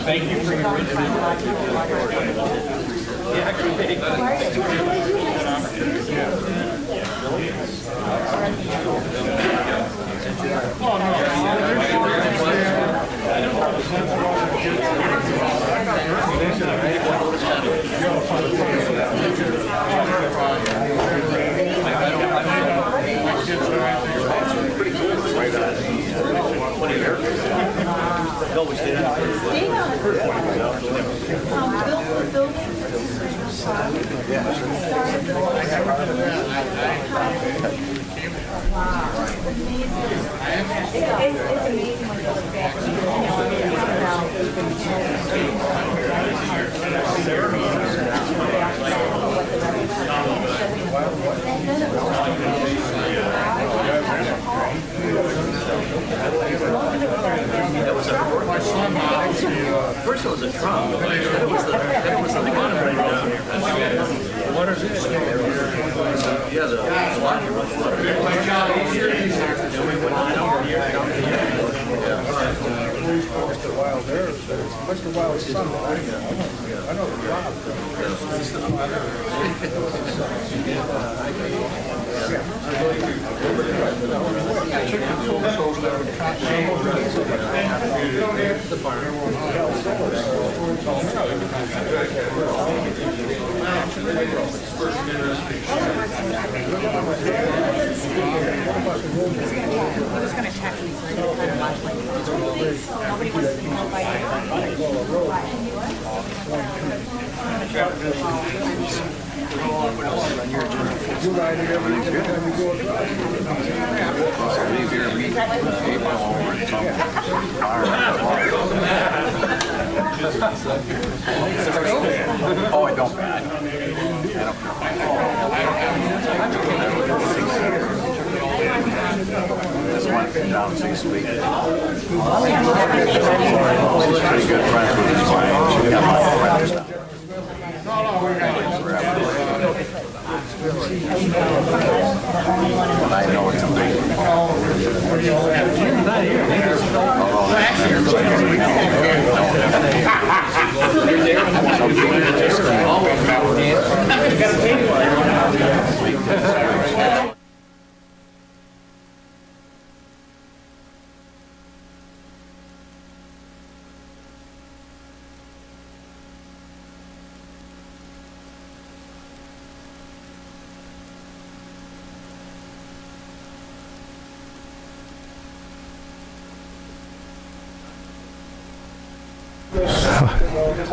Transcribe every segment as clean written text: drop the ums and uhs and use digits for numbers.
Thank you for your It's amazing when you look back. First it was a Trump, then it was the monorail. What is this? Yeah, the What's the wild sun? I know the job. He was going to text me, so I didn't kind of watch my nobody wants to be held by Oh, I don't bad. This one down 6 weeks. She's pretty good friends with his wife. She got my friends now. But I know it's a big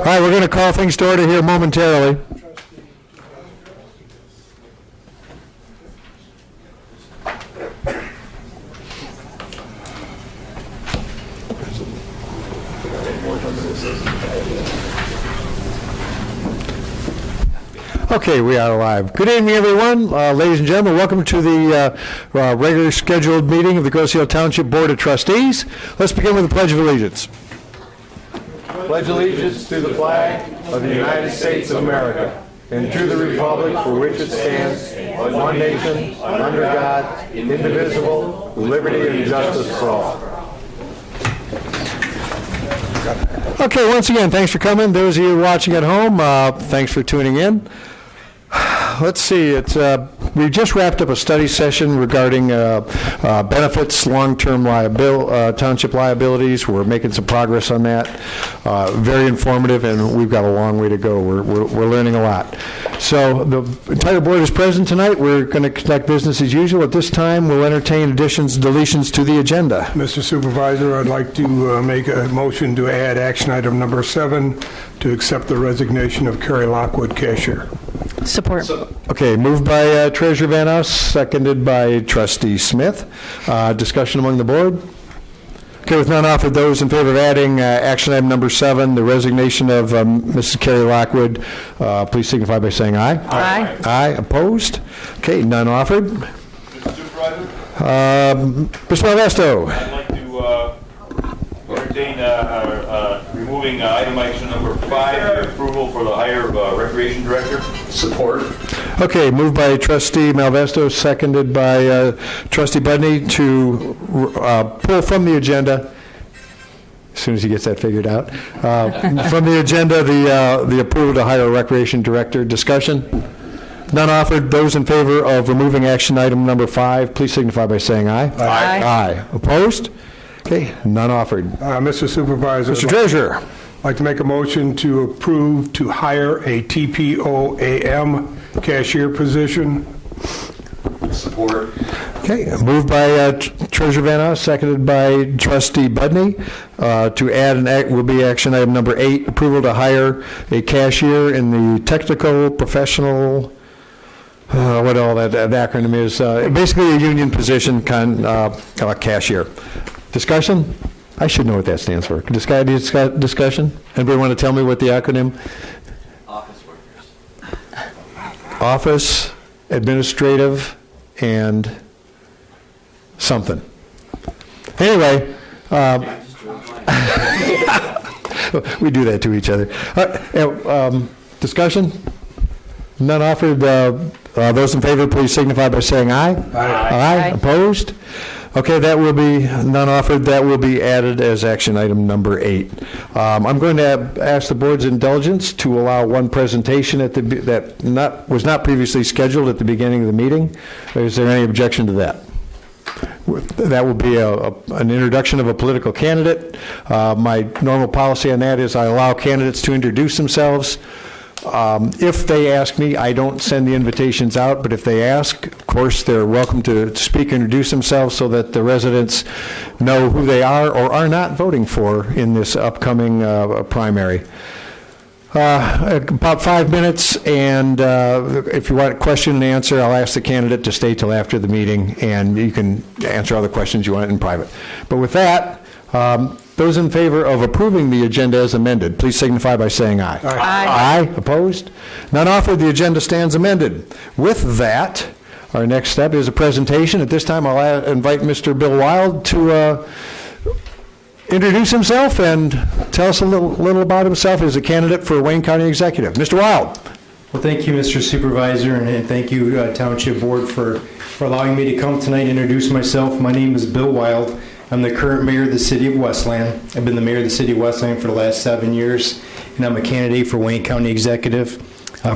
All right, we're going to call things to order here momentarily. Okay, we are live. Good evening, everyone. Ladies and gentlemen, welcome to the regular scheduled meeting of the Grosse Ile Township Board of Trustees. Let's begin with the Pledge of Allegiance. Pledge allegiance to the flag of the United States of America and to the republic for which it stands, one nation, under God, indivisible, with liberty and justice for all. Okay, once again, thanks for coming. Those of you watching at home, thanks for tuning in. Let's see, we just wrapped up a study session regarding benefits, long-term township liabilities. We're making some progress on that. Very informative, and we've got a long way to go. We're learning a lot. So the entire board is present tonight. We're going to conduct business as usual. At this time, we'll entertain additions, deletions to the agenda. Mr. Supervisor, I'd like to make a motion to add action item number 7 to accept the resignation of Carrie Lockwood, cashier. Support. Okay, moved by Treasurer Van Oust, seconded by Trustee Smith. Discussion among the board? Okay, with none offered, those in favor of adding action item number 7, the resignation of Mrs. Carrie Lockwood, please signify by saying aye. Aye. Aye, opposed? Okay, none offered. Mr. Supervisor, Mr. Malvesto. I'd like to entertain removing item action number 5, the approval for the hire of Recreation Director. Support. Okay, moved by Trustee Malvesto, seconded by Trustee Budney to pull from the agenda, as soon as he gets that figured out, from the agenda, the approval to hire a Recreation Director. Discussion? None offered. Those in favor of removing action item number 5, please signify by saying aye. Aye. Aye. Opposed? Okay, none offered. Mr. Supervisor, Mr. Treasurer. I'd like to make a motion to approve to hire a TPOAM cashier position. Support. Okay, moved by Treasurer Van Oust, seconded by Trustee Budney, to add will be action item number 8, approval to hire a cashier in the technical professional, what all that acronym is, basically a union position, cashier. Discussion? I should know what that stands for. Discussion? Anybody want to tell me what the acronym? Office workers. Office, administrative, and something. Anyway, we do that to each other. Discussion? None offered. Those in favor, please signify by saying aye. Aye. Opposed? Okay, that will be, none offered, that will be added as action item number 8. I'm going to ask the board's indulgence to allow one presentation that was not previously scheduled at the beginning of the meeting. Is there any objection to that? That will be an introduction of a political candidate. My normal policy on that is I allow candidates to introduce themselves. If they ask me, I don't send the invitations out, but if they ask, of course, they're welcome to speak and introduce themselves so that the residents know who they are or are not voting for in this upcoming primary. About 5 minutes, and if you want a question and answer, I'll ask the candidate to stay till after the meeting, and you can answer all the questions you want in private. But with that, those in favor of approving the agenda as amended, please signify by saying aye. Aye. Aye. Opposed? None offered. The agenda stands amended. With that, our next step is a presentation. At this time, I'll invite Mr. Bill Wild to introduce himself and tell us a little about himself as a candidate for Wayne County Executive. Mr. Wild. Well, thank you, Mr. Supervisor, and thank you, Township Board, for allowing me to come tonight and introduce myself. My name is Bill Wild. I'm the current mayor of the city of Westland. I've been the mayor of the city of Westland for the last 7 years, and I'm a candidate for Wayne County Executive.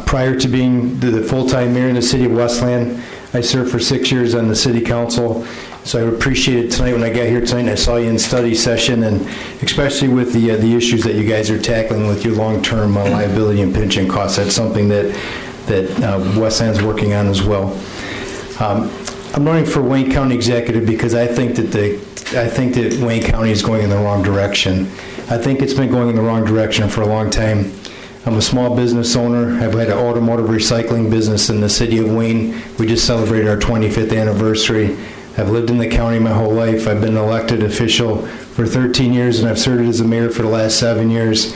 Prior to being the full-time mayor in the city of Westland, I served for 6 years on the city council. So I appreciate it tonight when I got here tonight and I saw you in study session, and especially with the issues that you guys are tackling with your long-term liability and pension costs. That's something that Westland's working on as well. I'm running for Wayne County Executive because I think that Wayne County is going in the wrong direction. I think it's been going in the wrong direction for a long time. I'm a small business owner. I've had an automotive recycling business in the city of Wayne. We just celebrated our 25th anniversary. I've lived in the county my whole life. I've been an elected official for 13 years, and I've served as a mayor for the last 7 years.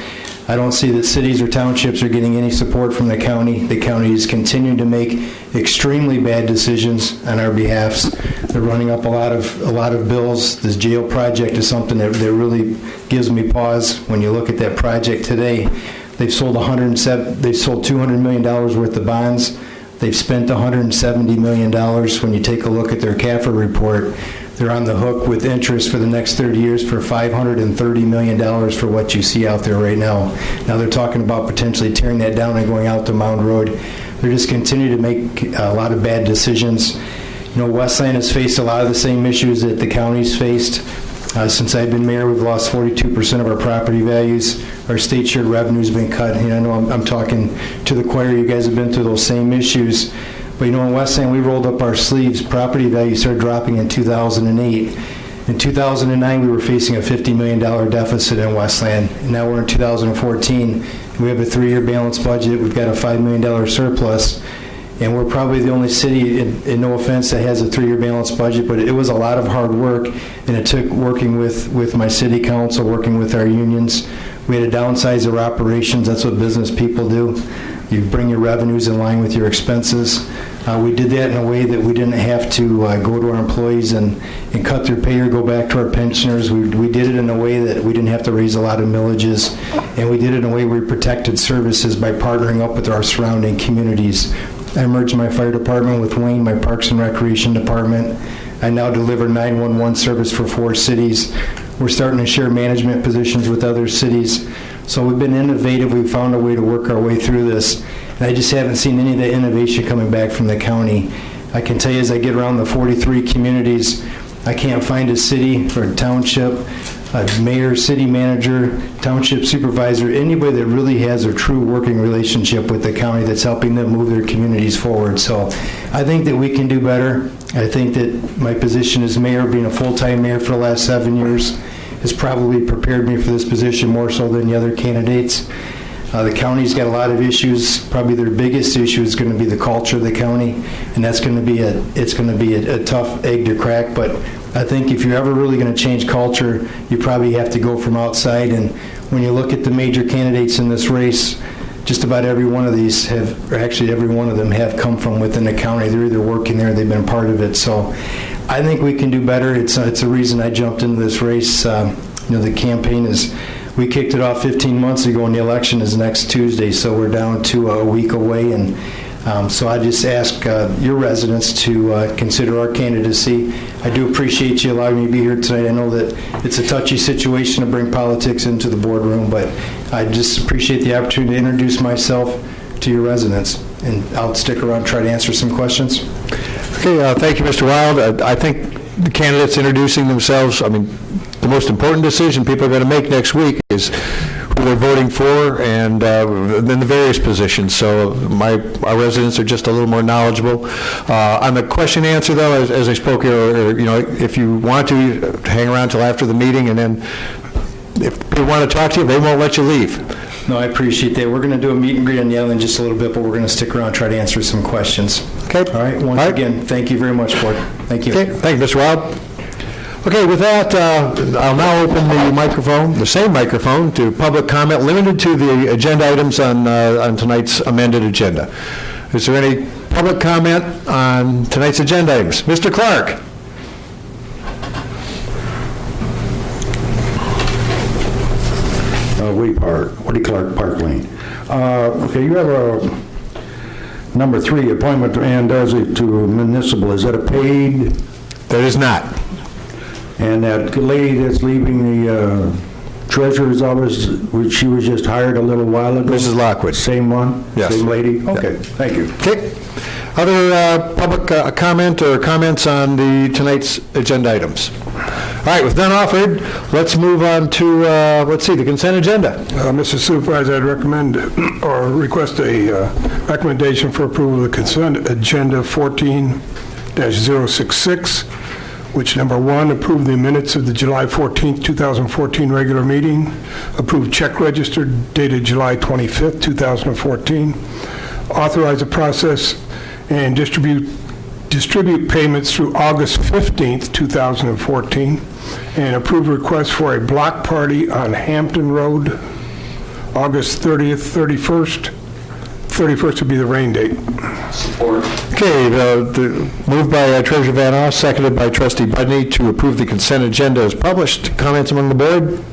I don't see that cities or townships are getting any support from the county. The county is continuing to make extremely bad decisions on our behalfs. They're running up a lot of bills. This jail project is something that really gives me pause. When you look at that project today, they've sold $200 million worth of bonds. They've spent $170 million. When you take a look at their CAFR report, they're on the hook with interest for the next 30 years for $530 million for what you see out there right now. Now they're talking about potentially tearing that down and going out to Mound Road. They're just continuing to make a lot of bad decisions. You know, Westland has faced a lot of the same issues that the county's faced. Since I've been mayor, we've lost 42% of our property values. Our state shared revenue's been cut. You know, I know I'm talking to the choir. You guys have been through those same issues. But, you know, in Westland, we rolled up our sleeves. Property values started dropping in 2008. In 2009, we were facing a $50 million deficit in Westland, and now we're in 2014. We have a 3-year balanced budget. We've got a $5 million surplus, and we're probably the only city, in no offense, that has a 3-year balanced budget, but it was a lot of hard work, and it took working with my city council, working with our unions. We had to downsize our operations. That's what business people do. You bring your revenues in line with your expenses. We did that in a way that we didn't have to go to our employees and cut their pay or go back to our pensioners. We did it in a way that we didn't have to raise a lot of millages, and we did it in a way where we protected services by partnering up with our surrounding communities. I merged my fire department with Wayne, my Parks and Recreation department. I now deliver 911 service for 4 cities. We're starting to share management positions with other cities. So we've been innovative. We've found a way to work our way through this. And I just haven't seen any of the innovation coming back from the county. I can tell you as I get around the 43 communities, I can't find a city or a township, a mayor, city manager, township supervisor, anybody that really has a true working relationship with the county that's helping them move their communities forward. So I think that we can do better. I think that my position as mayor, being a full-time mayor for the last 7 years, has probably prepared me for this position more so than the other candidates. The county's got a lot of issues. Probably their biggest issue is going to be the culture of the county, and that's going to be a tough egg to crack. But I think if you're ever really going to change culture, you probably have to go from outside. And when you look at the major candidates in this race, just about every one of these have, or actually every one of them have come from within the county. They're either working there, they've been part of it. So I think we can do better. It's a reason I jumped into this race. The campaign we kicked it off 15 months ago, and the election is next Tuesday, so we're down to a week away. And so I just ask your residents to consider our candidacy. I do appreciate you allowing me to be here tonight. I know that it's a touchy situation to bring politics into the boardroom, but I just appreciate the opportunity to introduce myself to your residents. And I'll stick around and try to answer some questions. Okay, thank you, Mr. Wild. I think the candidates introducing themselves, I mean, the most important decision people are going to make next week is who they're voting for, and then the various positions. So our residents are just a little more knowledgeable. On the question and answer, though, as I spoke earlier, if you want to, hang around till after the meeting, and then if they want to talk to you, they won't let you leave. No, I appreciate that. We're going to do a meet and greet on the island in just a little bit, but we're going to stick around and try to answer some questions. Okay. All right. Once again, thank you very much, Board. Thank you. Okay. Thank you, Mr. Wild. Okay, with that, I'll now open the same microphone, to public comment limited to the agenda items on tonight's amended agenda. Is there any public comment on tonight's agenda items? Mr. Clark. Woody Clark, Park Lane. Okay, you have a number 3 appointment and does it to municipal. Is that a paid? That is not. And that lady that's leaving the treasurer's office, she was just hired a little while ago? Mrs. Lockwood. Same one? Yes. Same lady? Okay, thank you. Okay. Other public comment or comments on tonight's agenda items? All right, with none offered, let's move on to, the consent agenda. Mr. Supervisor, I'd recommend or request a recommendation for approval of the consent agenda 14-066, which number 1, approve the minutes of the July 14th, 2014 regular meeting, approve check register dated July 25th, 2014, authorize the process and distribute payments through August 15th, 2014, and approve request for a block party on Hampton Road, August 30th, 31st. 31st would be the rain date. Support. Okay, moved by Treasurer Van Oss, seconded by Trustee Budney to approve the consent agenda as published. Comments among the board?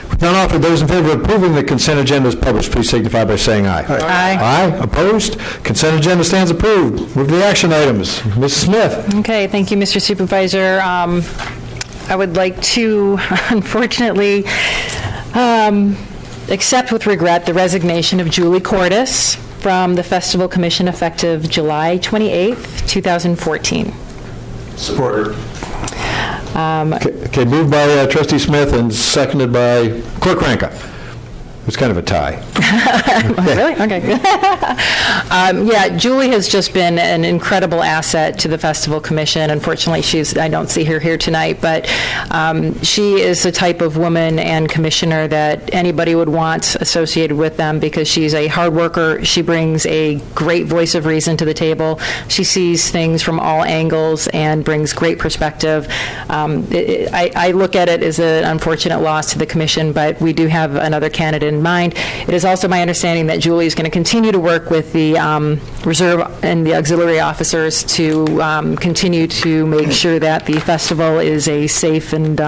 With none offered, those in favor of approving the consent agenda as published, please signify by saying aye. Aye. Aye. Opposed? Consent agenda stands approved. Move to the action items. Mrs. Smith. Okay, thank you, Mr. Supervisor. I would like to, unfortunately, accept with regret the resignation of Julie Cordes from the Festival Commission effective July 28th, 2014. Support. Okay, moved by Trustee Smith and seconded by Clerk Ranka. It's kind of a tie. Really? Okay. Yeah, Julie has just been an incredible asset to the Festival Commission. Unfortunately, I don't see her here tonight, but she is the type of woman and commissioner that anybody would want associated with them because she's a hard worker. She brings a great voice of reason to the table. She sees things from all angles and brings great perspective. I look at it as an unfortunate loss to the commission, but we do have another candidate in mind. It is also my understanding that Julie is going to continue to work with the reserve and the auxiliary officers to continue to make sure that the festival is a safe and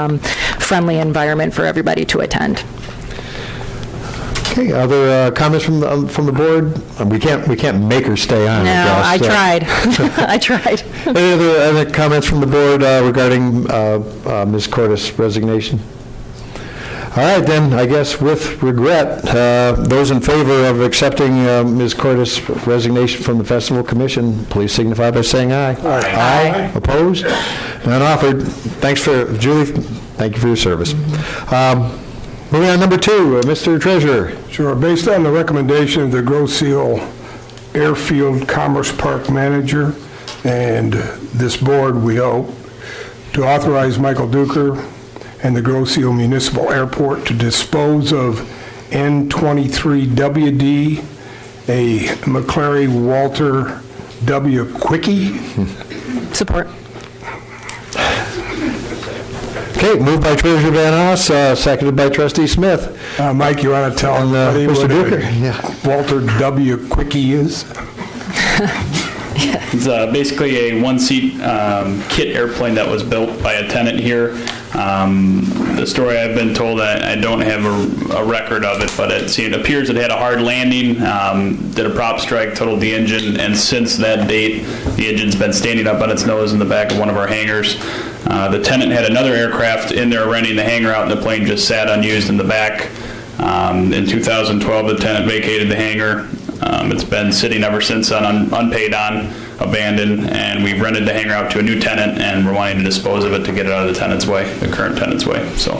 friendly environment for everybody to attend. Okay, other comments from the board? We can't make her stay on. No, I guess. tried. I tried. Any other comments from the board regarding Ms. Cordes' resignation? All right, then, I guess with regret, those in favor of accepting Ms. Cordes' resignation from the Festival Commission, please signify by saying aye. Aye. Opposed? None offered. Thanks Julie, thank you for your service. Moving on, number 2, Mr. Treasurer. Sure. Based on the recommendation of the Grosse Seal Airfield Commerce Park Manager and this board, we hope, to authorize Michael Duker and the Grosse Seal Municipal Airport to dispose of N23WD, a McClary Walter W. Quickie. Support. Okay, moved by Treasurer Van Oss, seconded by Trustee Smith. Mike, you want to tell everybody Mr. what Duker? Walter W. Quickie is? It's basically a one-seat kit airplane that was built by a tenant here. The story I've been told, I don't have a record of it, but it appears it had a hard landing, did a prop strike, totaled the engine, and since that date, the engine's been standing up on its nose in the back of one of our hangars. The tenant had another aircraft in there renting the hangar out, and the plane just sat unused in the back. In 2012, the tenant vacated the hangar. It's been sitting ever since on unpaid on, abandoned, and we've rented the hangar out to a new tenant, and we're wanting to dispose of it to get it out of the tenant's way, the current tenant's way. So.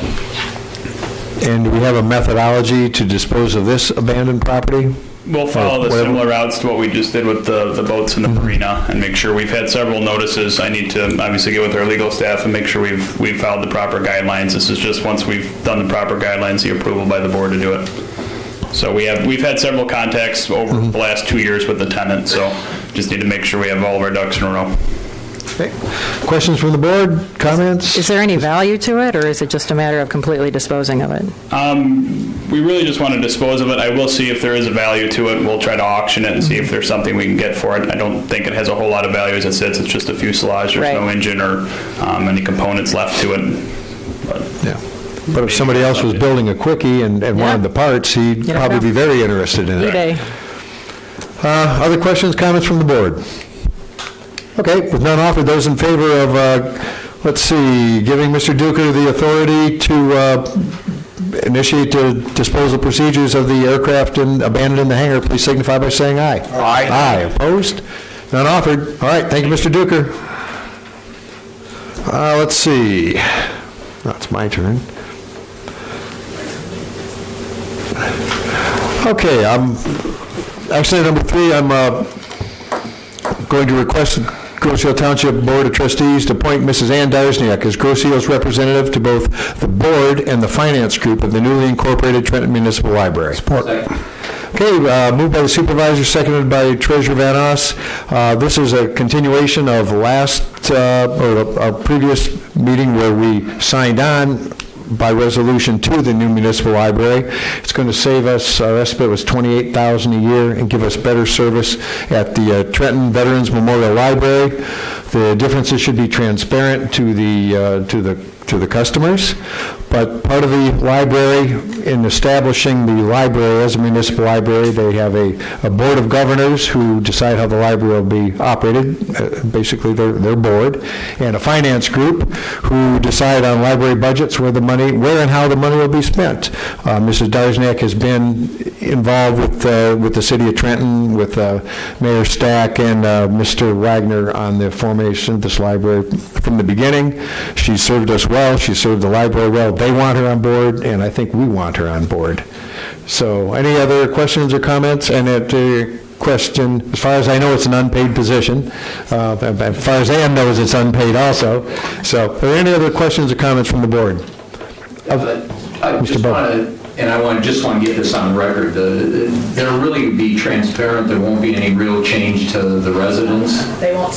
And do we have a methodology to dispose of this abandoned property? We'll follow the similar routes to what we just did with the boats in the marina and make sure we've had several notices. I need to obviously get with our legal staff and make sure we've followed the proper guidelines. This is just once we've done the proper guidelines, the approval by the board to do it. So we've had several contacts over the last 2 years with the tenant, so just need to make sure we have all of our ducks in a row. Okay. Questions from the board? Comments? Is there any value to it, or is it just a matter of completely disposing of it? We really just want to dispose of it. I will see if there is a value to it. We'll try to auction it and see if there's something we can get for it. I don't think it has a whole lot of value as it sits. It's just a fuselage. There's no engine or any components left to it. But if somebody else was building a Quickie and wanted the parts, he'd probably be very interested in it. eBay. Other questions, comments from the board? Okay, with none offered, those in favor of, giving Mr. Duker the authority to initiate the disposal procedures of the aircraft abandoned in the hangar, please signify by saying aye. Aye. Aye. Opposed? None offered. All right, thank you, Mr. Duker. Let's see. That's my turn. Okay, actually, number 3, I'm going to request the Grosse Ile Township Board of Trustees to appoint Mrs. Ann Darsniak as Grosse Ile's representative to both the board and the finance group of the newly incorporated Trenton Municipal Library. Support. Okay, moved by the supervisor, seconded by Treasurer Van Oss. This is a continuation of our previous meeting where we signed on by resolution to the new municipal library. It's going to save us, our estimate was $28,000 a year, and give us better service at the Trenton Veterans Memorial Library. The differences should be transparent to the customers, but part of the library, in establishing the library as a municipal library, they have a board of governors who decide how the library will be operated, basically their board, and a finance group who decide on library budgets, where and how the money will be spent. Mrs. Darsniak has been involved with the city of Trenton, with Mayor Stack and Mr. Wagner on the formation of this library from the beginning. She served us well. She served the library well. They want her on board, and I think we want her on board. So any other questions or comments? And the question, as far as I know, it's an unpaid position. As far as Ann knows, it's unpaid also. So are there any other questions or comments from the board? I just want to, and I just want to get this on record, there'll really be transparent, there won't be any real change to the residents. They won't,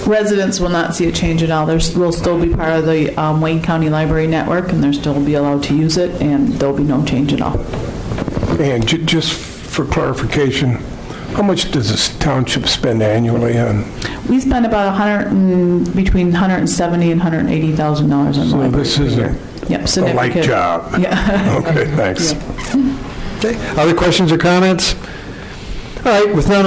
residents will not see a change at all. We'll still be part of the Wayne County Library Network, and they'll still be allowed to use it, and there'll be no change at all. And just for clarification, how much does this township spend annually on? We spend about between $170,000 and $180,000 on the library. This isn't a light job. Yeah. Okay, thanks. Yeah. Okay. Other questions or comments? All right, with no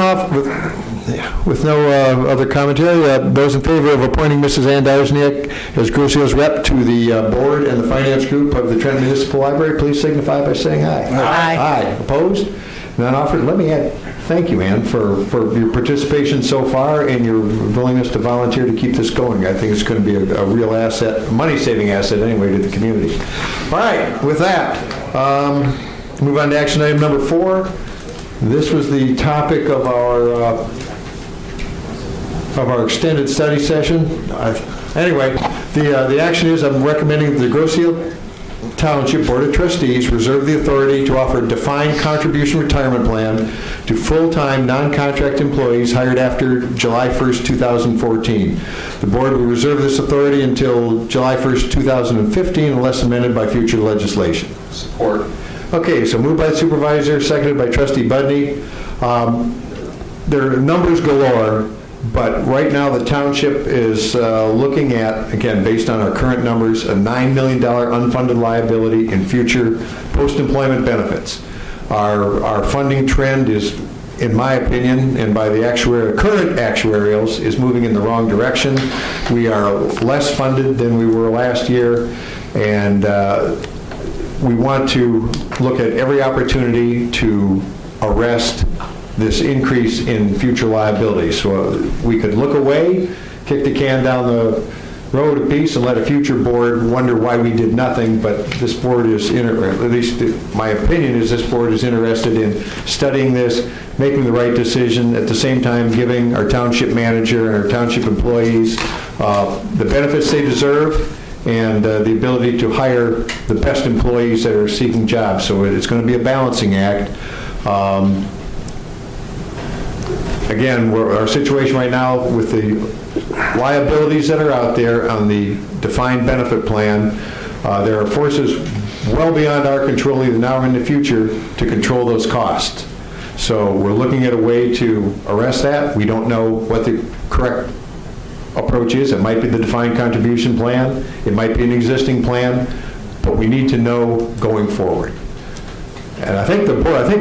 other commentary, those in favor of appointing Mrs. Ann Darzniak as Groceo's rep to the board and the finance group of the Trenton Municipal Library, please signify by saying aye. Aye. Aye. Opposed? None offered. Let me add, thank you, Ann, for your participation so far and your willingness to volunteer to keep this going. I think it's going to be a real asset, money-saving asset anyway, to the community. All right, with that, move on to action item number 4. This was the topic of our extended study session. Anyway, the action is I'm recommending the Grosseal Township Board of Trustees reserve the authority to offer a defined contribution retirement plan to full-time, non-contract employees hired after July 1st, 2014. The board will reserve this authority until July 1st, 2015, unless amended by future legislation. Support. Okay, so moved by the supervisor, seconded by trustee Budney. There are numbers galore, but right now the township is looking at, again, based on our current numbers, a $9 million unfunded liability in future post-employment benefits. Our funding trend is, in my opinion, and by the current actuarials, is moving in the wrong direction. We are less funded than we were last year, and we want to look at every opportunity to arrest this increase in future liability. So we could look away, kick the can down the road a piece, and let a future board wonder why we did nothing, but this board is, at least my opinion is this board is interested in studying this, making the right decision, at the same time giving our township manager and our township employees the benefits they deserve, and the ability to hire the best employees that are seeking jobs. So it's going to be a balancing act. Again, our situation right now with the liabilities that are out there on the defined benefit plan, there are forces well beyond our control either now or in the future to control those costs. So we're looking at a way to arrest that. We don't know what the correct approach is. It might be the defined contribution plan. It might be an existing plan, but we need to know going forward. And I think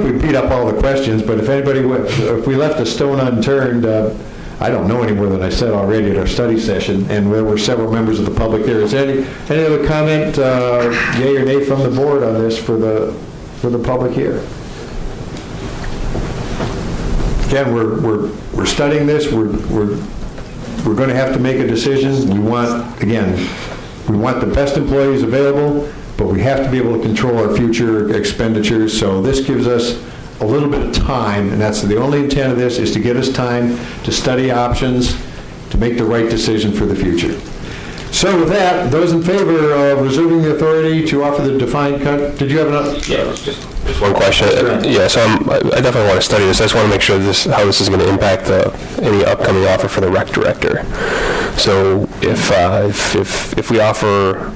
we beat up all the questions, but if we left a stone unturned, I don't know any more than I said already at our study session, and there were several members of the public there. Is there any other comment, yay or nay from the board on this for the public here? Again, we're studying this. We're going to have to make a decision. We want the best employees available, but we have to be able to control our future expenditures. So this gives us a little bit of time, and that's the only intent of this, is to get us time to study options, to make the right decision for the future. So with that, those in favor of reserving the authority to offer the defined, did you have another? Yeah, just one question. Yeah, so I definitely want to study this. I just want to make sure how this is going to impact any upcoming offer for the rec director. So if we offer,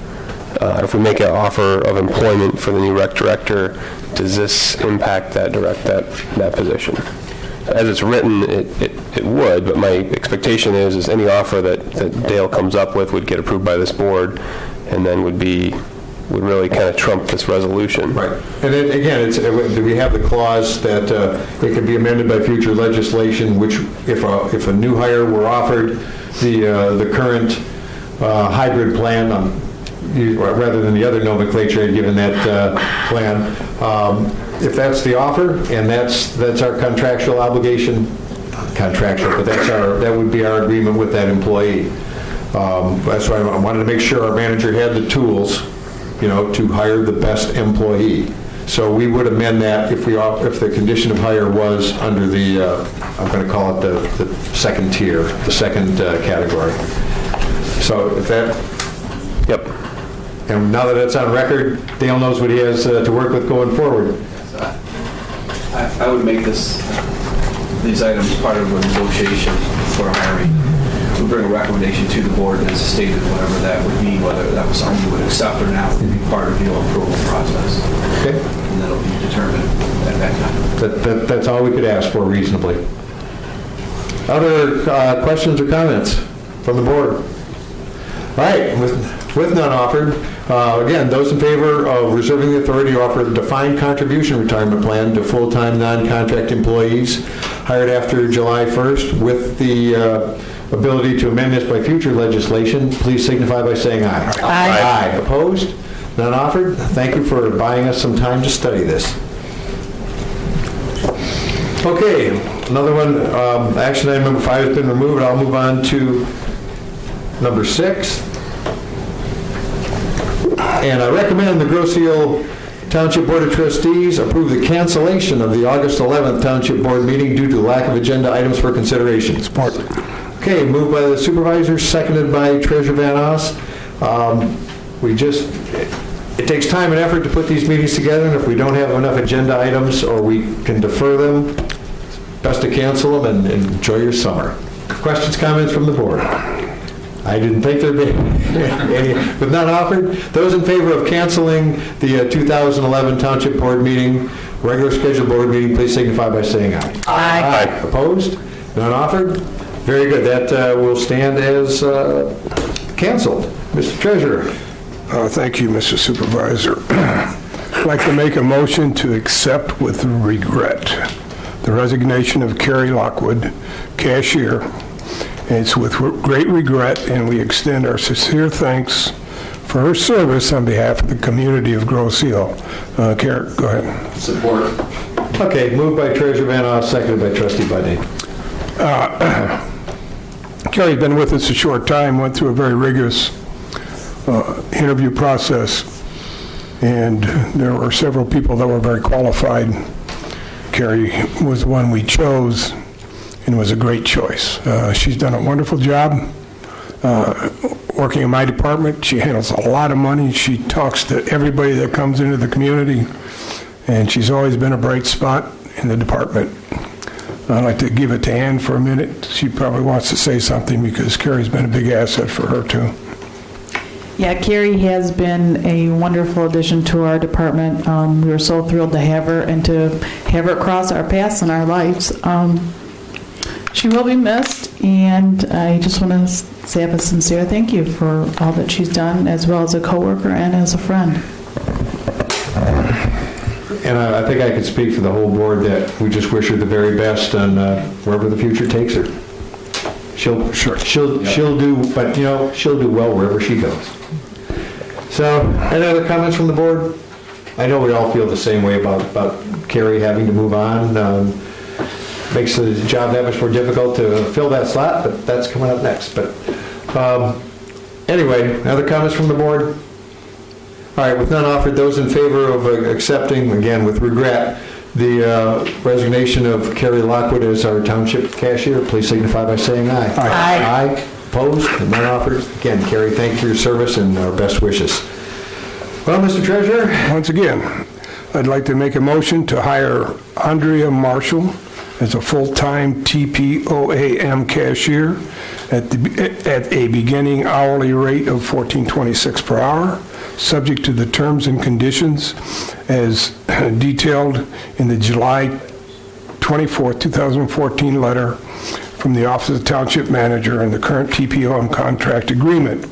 if we make an offer of employment for the new rec director, does this impact that position? As it's written, it would, but my expectation is any offer that Dale comes up with would get approved by this board, and then would really kind of trump this resolution. Right. And then, again, we have the clause that it could be amended by future legislation, which if a new hire were offered the current hybrid plan, rather than the other nomenclature given that plan, if that's the offer, and that's our contractual obligation, but that would be our agreement with that employee. That's why I wanted to make sure our manager had the tools, to hire the best employee. So we would amend that if the condition of hire was under the, I'm going to call it the second tier, the second category. So if that, Yep. and now that it's on record, Dale knows what he has to work with going forward. I would make these items part of a negotiation for hiring. We bring a recommendation to the board, and as stated, whatever that would be, whether that was something you would accept or not, would be part of your approval process. Okay. And that'll be determined at that time. That's all we could ask for reasonably. Other questions or comments from the board? All right, with none offered, again, those in favor of reserving the authority to offer a defined contribution retirement plan to full-time non-contract employees hired after July 1st with the ability to amend this by future legislation, please signify by saying aye. Aye. Aye. Opposed? None offered? Thank you for buying us some time to study this. Okay, another one, action item number 5 has been removed. I'll move on to number 6. And I recommend the Grosse Ile Township Board of Trustees approve the cancellation of the August 11th Township Board meeting due to lack of agenda items for consideration. Support. Okay, moved by the supervisor, seconded by Treasurer Van Oss. It takes time and effort to put these meetings together, and if we don't have enough agenda items or we can defer them, best to cancel them and enjoy your summer. Questions, comments from the board? I didn't think there'd be any. With none offered, those in favor of canceling the 2011 Township Board meeting, regular scheduled board meeting, please signify by saying aye. Aye. Aye. Opposed? None offered? Very good. That will stand as canceled. Mr. Treasurer. Thank you, Mr. Supervisor. I'd like to make a motion to accept with regret the resignation of Carrie Lockwood, cashier. It's with great regret, and we extend our sincere thanks for her service on behalf of the community of Grosse Ile. Carrie, go ahead. Support. Okay, moved by Treasurer Van Oss, seconded by Trustee Budney. Carrie's been with us a short time, went through a very rigorous interview process, and there were several people that were very qualified. Carrie was the one we chose, and was a great choice. She's done a wonderful job working in my department. She handles a lot of money. She talks to everybody that comes into the community, and she's always been a bright spot in the department. I'd like to give it to Ann for a minute. She probably wants to say something because Carrie's been a big asset for her, too. Yeah, Carrie has been a wonderful addition to our department. We were so thrilled to have her and to have her cross our paths in our lives. She will be missed, and I just want to say a sincere thank you for all that she's done, as well as a coworker and as a friend. And I think I could speak for the whole board that we just wish her the very best on wherever the future takes her. She'll do, but she'll do well wherever she goes. So, any other comments from the board? I know we all feel the same way about Carrie having to move on. Makes the job that much more difficult to fill that slot, but that's coming up next. But anyway, other comments from the board? All right, with none offered, those in favor of accepting, again with regret, the resignation of Carrie Lockwood as our township cashier, please signify by saying aye. Aye. Aye. Opposed? And none offered. Again, Carrie, thank you for your service and our best wishes. Well, Mr. Treasurer? Once again, I'd like to make a motion to hire Andrea Marshall as a full-time TPOAM cashier at a beginning hourly rate of $14.26 per hour, subject to the terms and conditions as detailed in the July 24, 2014 letter from the Office of the Township Manager and the current TPOM contract agreement.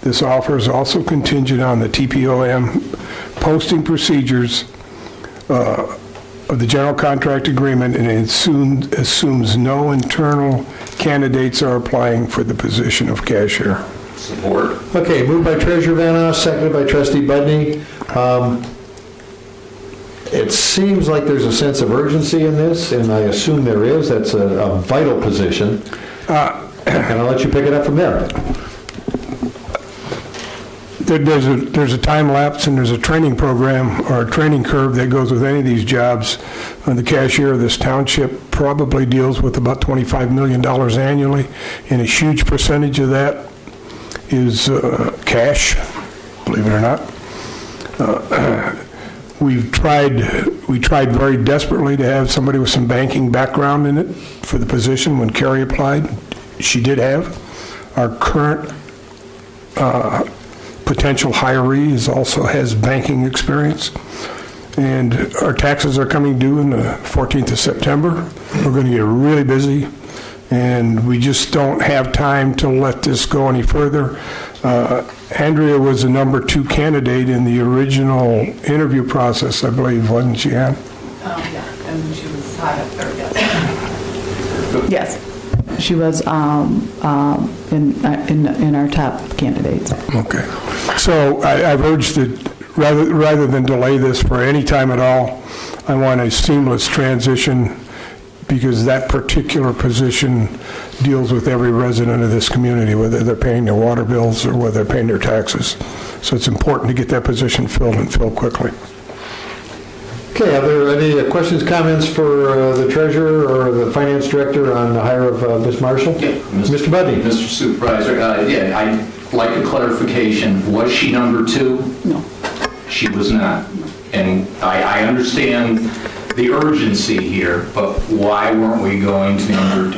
This offer is also contingent on the TPOM posting procedures of the general contract agreement, and it assumes no internal candidates are applying for the position of cashier. Support. Okay, moved by Treasurer Van Oss, seconded by Trustee Budney. It seems like there's a sense of urgency in this, and I assume there is. That's a vital position. And I'll let you pick it up from there. there's a time lapse and there's a training program or a training curve that goes with any of these jobs. The cashier of this township probably deals with about $25 million annually, and a huge percentage of that is cash, believe it or not. We tried very desperately to have somebody with some banking background in it for the position when Carrie applied. She did have. Our current potential hiree also has banking experience. And our taxes are coming due on the 14th of September. We're going to get really busy, and we just don't have time to let this go any further. Andrea was the number 2 candidate in the original interview process, I believe, wasn't she, Ann? Yeah, and she was high up there, yes. Yes, she was in our top candidates. Okay. So I've urged that rather than delay this for any time at all, I want a seamless transition because that particular position deals with every resident of this community, whether they're paying their water bills or whether they're paying their taxes. So it's important to get that position filled and filled quickly. Okay, are there any questions, comments for the treasurer or the finance director on the hire of Ms. Marshall? Yeah, Mr. Budney. Mr. Supervisor, yeah, I'd like a clarification. Was she number 2? No. She was not. And I understand the urgency here, but why weren't we going to number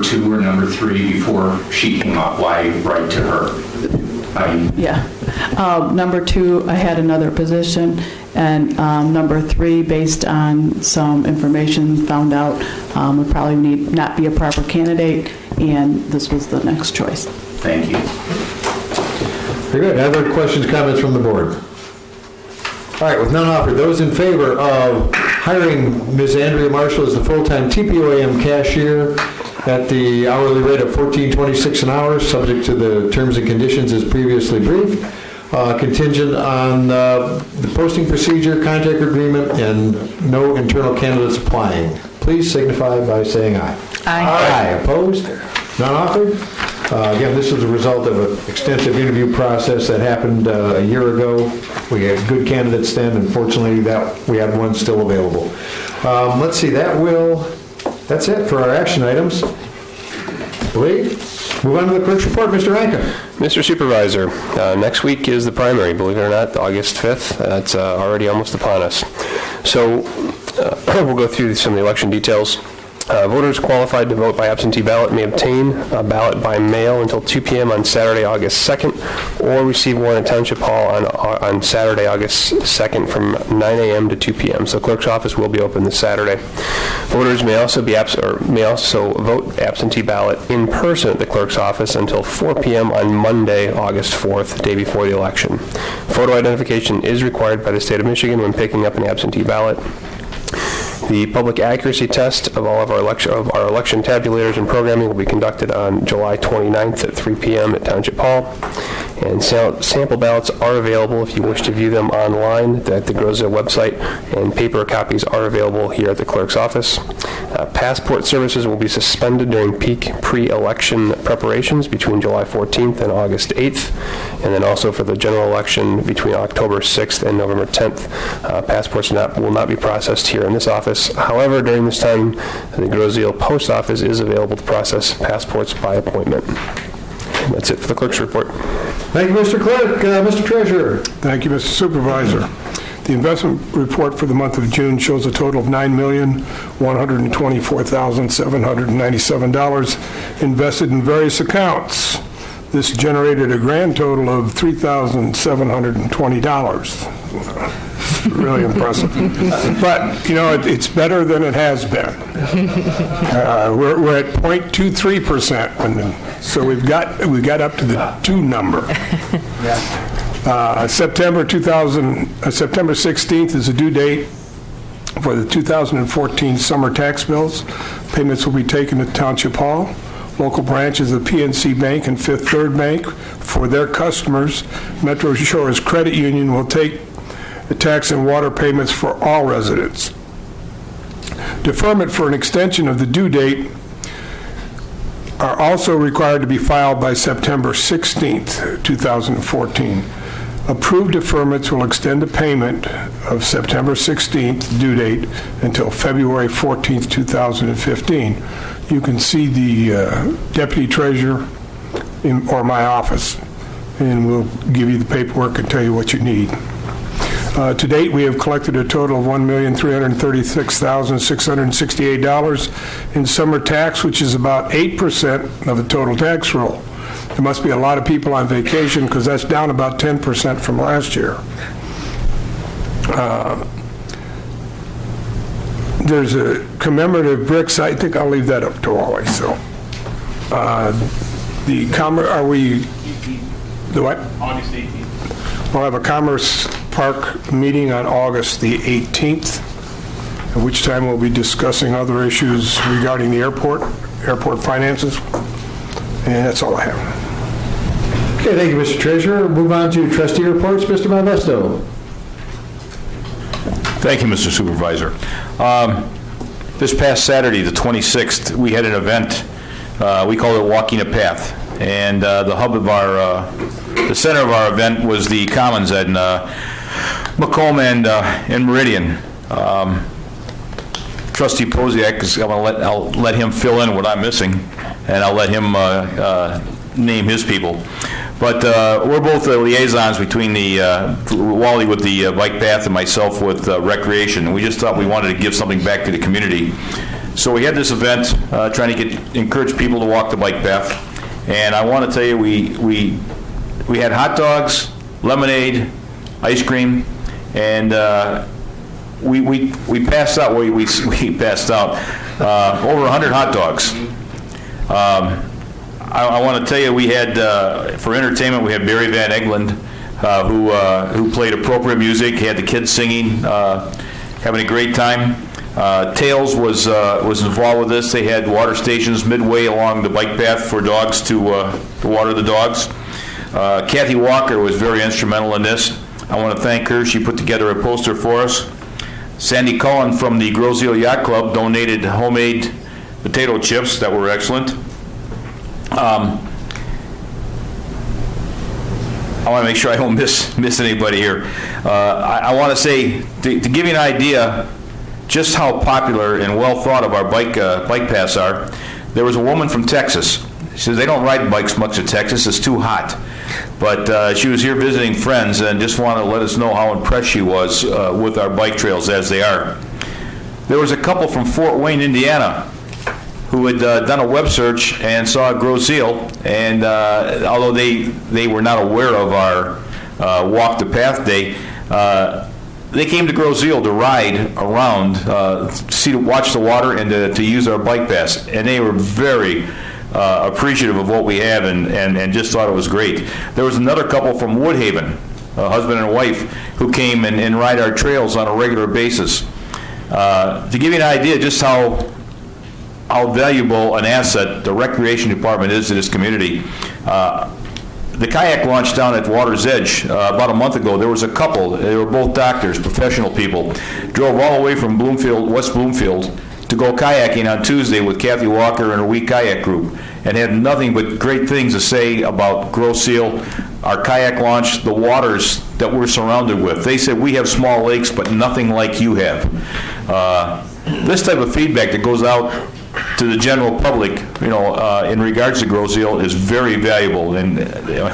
2 or number 3 before she came up? Why right to her? Yeah. Number 2, I had another position, and number 3, based on some information found out, would probably not be a proper candidate, and this was the next choice. Thank you. Very good. Other questions, comments from the board? All right, with none offered, those in favor of hiring Ms. Andrea Marshall as the full-time TPOAM cashier at the hourly rate of $14.26 an hour, subject to the terms and conditions as previously briefed, contingent on the posting procedure, contract agreement, and no internal candidates applying. Please signify by saying aye. Aye. Aye. Opposed? None offered? Again, this is a result of an extensive interview process that happened a year ago. We had good candidates then, and fortunately we had one still available. Let's see, that's it for our action items. Lee, move on to the clerk's report. Mr. Rankin. Mr. Supervisor, next week is the primary, believe it or not, August 5th. That's already almost upon us. So we'll go through some of the election details. Voters qualified to vote by absentee ballot may obtain a ballot by mail until 2 p.m. on Saturday, August 2nd, or receive one at Township Hall on Saturday, August 2nd from 9 a.m. to 2 p.m. So clerk's office will be open this Saturday. Voters may also vote absentee ballot in person at the clerk's office until 4 p.m. on Monday, August 4th, the day before the election. Photo identification is required by the state of Michigan when picking up an absentee ballot. The public accuracy test of all of our election tabulators and programming will be conducted on July 29th at 3 p.m. at Township Hall. And sample ballots are available if you wish to view them online at the Groza website, and paper copies are available here at the clerk's office. Passport services will be suspended during peak pre-election preparations between July 14th and August 8th, and then also for the general election between October 6th and November 10th. Passports will not be processed here in this office. However, during this time, the Grozeville Post Office is available to process passports by appointment. That's it for the clerk's report. Thank you, Mr. Clerk. Mr. Treasurer. Thank you, Mr. Supervisor. The investment report for the month of June shows a total of $9,124,797 invested in various accounts. This generated a grand total of $3,720. Really impressive. But, it's better than it has been. We're at 0.23%, so we got up to the 2 number. September 16th is the due date for the 2014 summer tax bills. Payments will be taken at Township Hall. Local branches of PNC Bank and Fifth Third Bank for their customers. Metro Shores Credit Union will take the tax and water payments for all residents. Deferment for an extension of the due date are also required to be filed by September 16th, 2014. Approved deferments will extend the payment of September 16th due date until February 14th, 2015. You can see the Deputy Treasurer or my office, and we'll give you the paperwork and tell you what you need. To date, we have collected a total of $1,336,668 in summer tax, which is about 8% of the total tax roll. There must be a lot of people on vacation because that's down about 10% from last year. There's a commemorative bricks. I think I'll leave that up to Wally. So, the what? August 18th. We'll have a Commerce Park meeting on August the 18th, at which time we'll be discussing other issues regarding the airport finances, and that's all I have. Okay, thank you, Mr. Treasurer. Move on to trustee reports. Mr. Modesto. Thank you, Mr. Supervisor. This past Saturday, the 26th, we had an event. We call it Walking a Path. And the hub of the center of our event was the Commons at Macomb and Meridian. Trustee Posiak, I'll let him fill in what I'm missing, and I'll let him name his people. But we're both the liaisons between Wally with the bike path and myself with recreation. And we just thought we wanted to give something back to the community. So we had this event trying to encourage people to walk the bike path. And I want to tell you, we had hot dogs, lemonade, ice cream, and we passed out. We passed out over 100 hot dogs. I want to tell you, we had for entertainment, we had Barry Van Egland, who played appropriate music. He had the kids singing, having a great time. Tails was involved with this. They had water stations midway along the bike path for dogs to water the dogs. Kathy Walker was very instrumental in this. I want to thank her. She put together a poster for us. Sandy Cullen from the Grosseal Yacht Club donated homemade potato chips that were excellent. I want to make sure I don't miss anybody here. I want to say, to give you an idea just how popular and well thought of our bike paths are, there was a woman from Texas. She says they don't ride bikes much in Texas, it's too hot. But she was here visiting friends and just wanted to let us know how impressed she was with our bike trails as they are. There was a couple from Fort Wayne, Indiana, who had done a web search and saw Grosseal, and although they were not aware of our Walk the Path Day, they came to Grosseal to ride around, watch the water, and to use our bike paths, and they were very appreciative of what we have and just thought it was great. There was another couple from Woodhaven, a husband and wife, who came and ride our trails on a regular basis. To give you an idea just how valuable an asset the recreation department is to this community. The kayak launch down at Water's Edge about a month ago, there was a couple, they were both doctors, professional people, drove all the way from West Bloomfield to go kayaking on Tuesday with Kathy Walker and her wee kayak group, and had nothing but great things to say about Grosseal, our kayak launch, the waters that we're surrounded with. They said, we have small lakes, but nothing like you have. This type of feedback that goes out to the general public, in regards to Grosseal is very valuable. And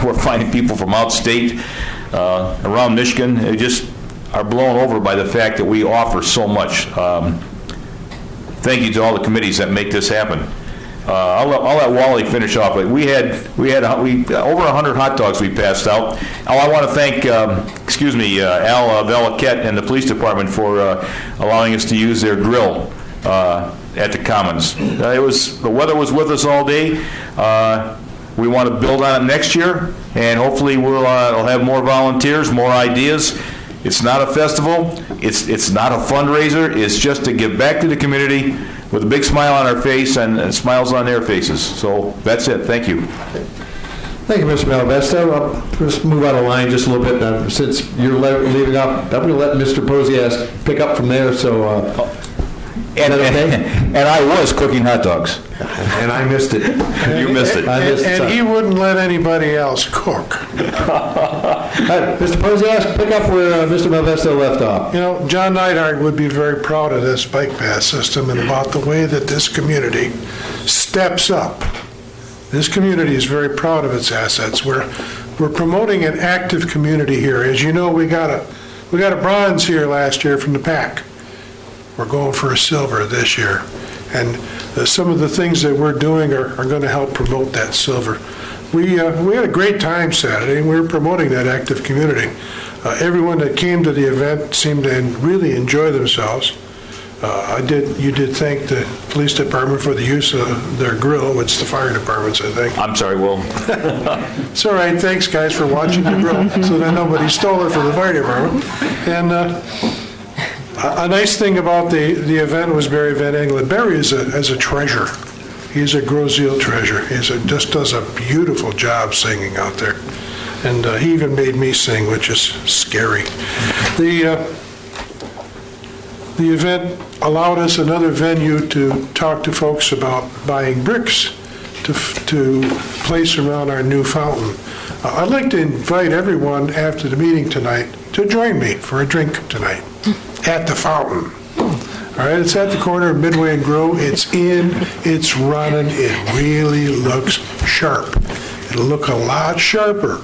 we're finding people from outstate, around Michigan, who just are blown over by the fact that we offer so much. Thank you to all the committees that make this happen. I'll let Wally finish off. But we had over 100 hot dogs we passed out. I want to thank, Al Velaquette and the police department for allowing us to use their grill at the Commons. The weather was with us all day. We want to build on it next year, and hopefully we'll have more volunteers, more ideas. It's not a festival. It's not a fundraiser. It's just to give back to the community with a big smile on our face and smiles on their faces. So that's it. Thank you. Thank you, Mr. Malvesto. I'll just move out of line just a little bit. Since you're leaving off, I'm going to let Mr. Posiak pick up from there. So And I was cooking hot dogs. And I missed it. You missed it. And he wouldn't let anybody else cook. Mr. Posiask, pick up where Mr. Malvesto left off. You know, John Neidhart would be very proud of this bike path system and about the way that this community steps up. This community is very proud of its assets. We're promoting an active community here. As you know, we got a bronze here last year from the PAC. We're going for a silver this year. And some of the things that we're doing are going to help promote that silver. We had a great time Saturday, and we were promoting that active community. Everyone that came to the event seemed to really enjoy themselves. You did thank the police department for the use of their grill. It's the fire department's, I think. I'm sorry, Will. It's all right. Thanks, guys, for watching the grill so that nobody stole it from the fire department. And a nice thing about the event was Barry Van Engelen. Barry is a treasure. He's a Gros Ile treasure. Just does a beautiful job singing out there. And he even made me sing, which is scary. The event allowed us another venue to talk to folks about buying bricks to place around our new fountain. I'd like to invite everyone after the meeting tonight to join me for a drink tonight at the fountain. All right, it's at the corner of Midway and Grove. It's running. It really looks sharp. It'll look a lot sharper.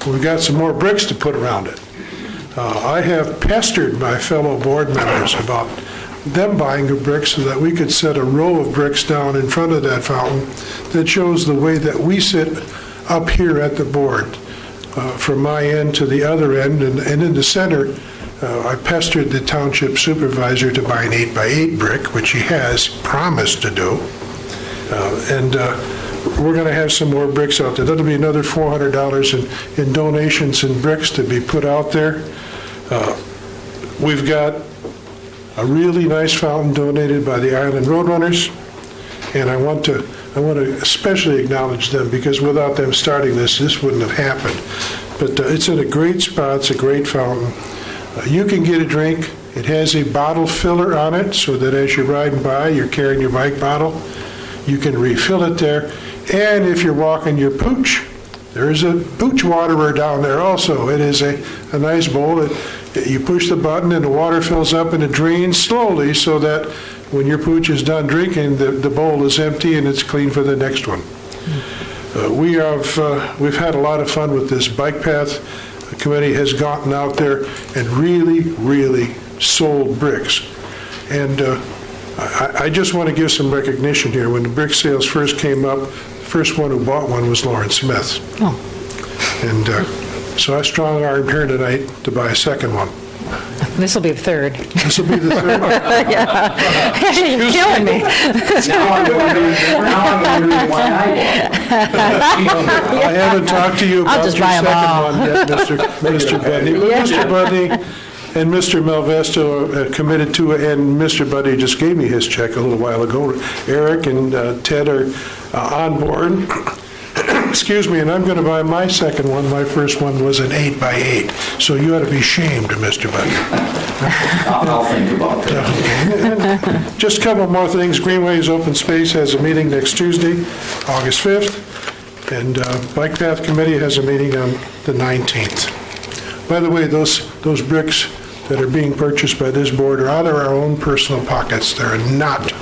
We've got some more bricks to put around it. I have pestered my fellow board members about them buying the bricks so that we could set a row of bricks down in front of that fountain that shows the way that we sit up here at the board, from my end to the other end, and in the center. I pestered the township supervisor to buy an 8x8 brick, which he has promised to do. And we're going to have some more bricks out there. That'll be another $400 in donations and bricks to be put out there. We've got a really nice fountain donated by the Island Roadrunners, and I want to especially acknowledge them, because without them starting this wouldn't have happened. But it's in a great spot. It's a great fountain. You can get a drink. It has a bottle filler on it so that as you're riding by, you're carrying your bike bottle. You can refill it there. And if you're walking your pooch, there is a pooch waterer down there also. It is a nice bowl. You push the button and the water fills up and it drains slowly so that when your pooch is done drinking, the bowl is empty and it's clean for the next one. We've had a lot of fun with this bike path. The committee has gotten out there and really sold bricks. And I just want to give some recognition here. When the brick sales first came up, the first one who bought one was Lauren Smith. Oh. And so I strong-armed her tonight to buy a second one. This will be the third. This will be the third one? You're killing me. Now I'm wondering why I bought. I haven't talked to you about your second one yet, Mr. Budney. But Mr. Budney and Mr. Malvesto committed to it, and Mr. Budney just gave me his check a little while ago. Eric and Ted are on board. Excuse me, and I'm going to buy my second one. My first one was an 8x8, so you ought to be ashamed, Mr. Budney. I'll think about that. Just a couple more things. Greenways Open Space has a meeting next Tuesday, August 5th, and Bike Path Committee has a meeting on the 19th. By the way, those bricks that are being purchased by this board are out of our own personal pockets. They're not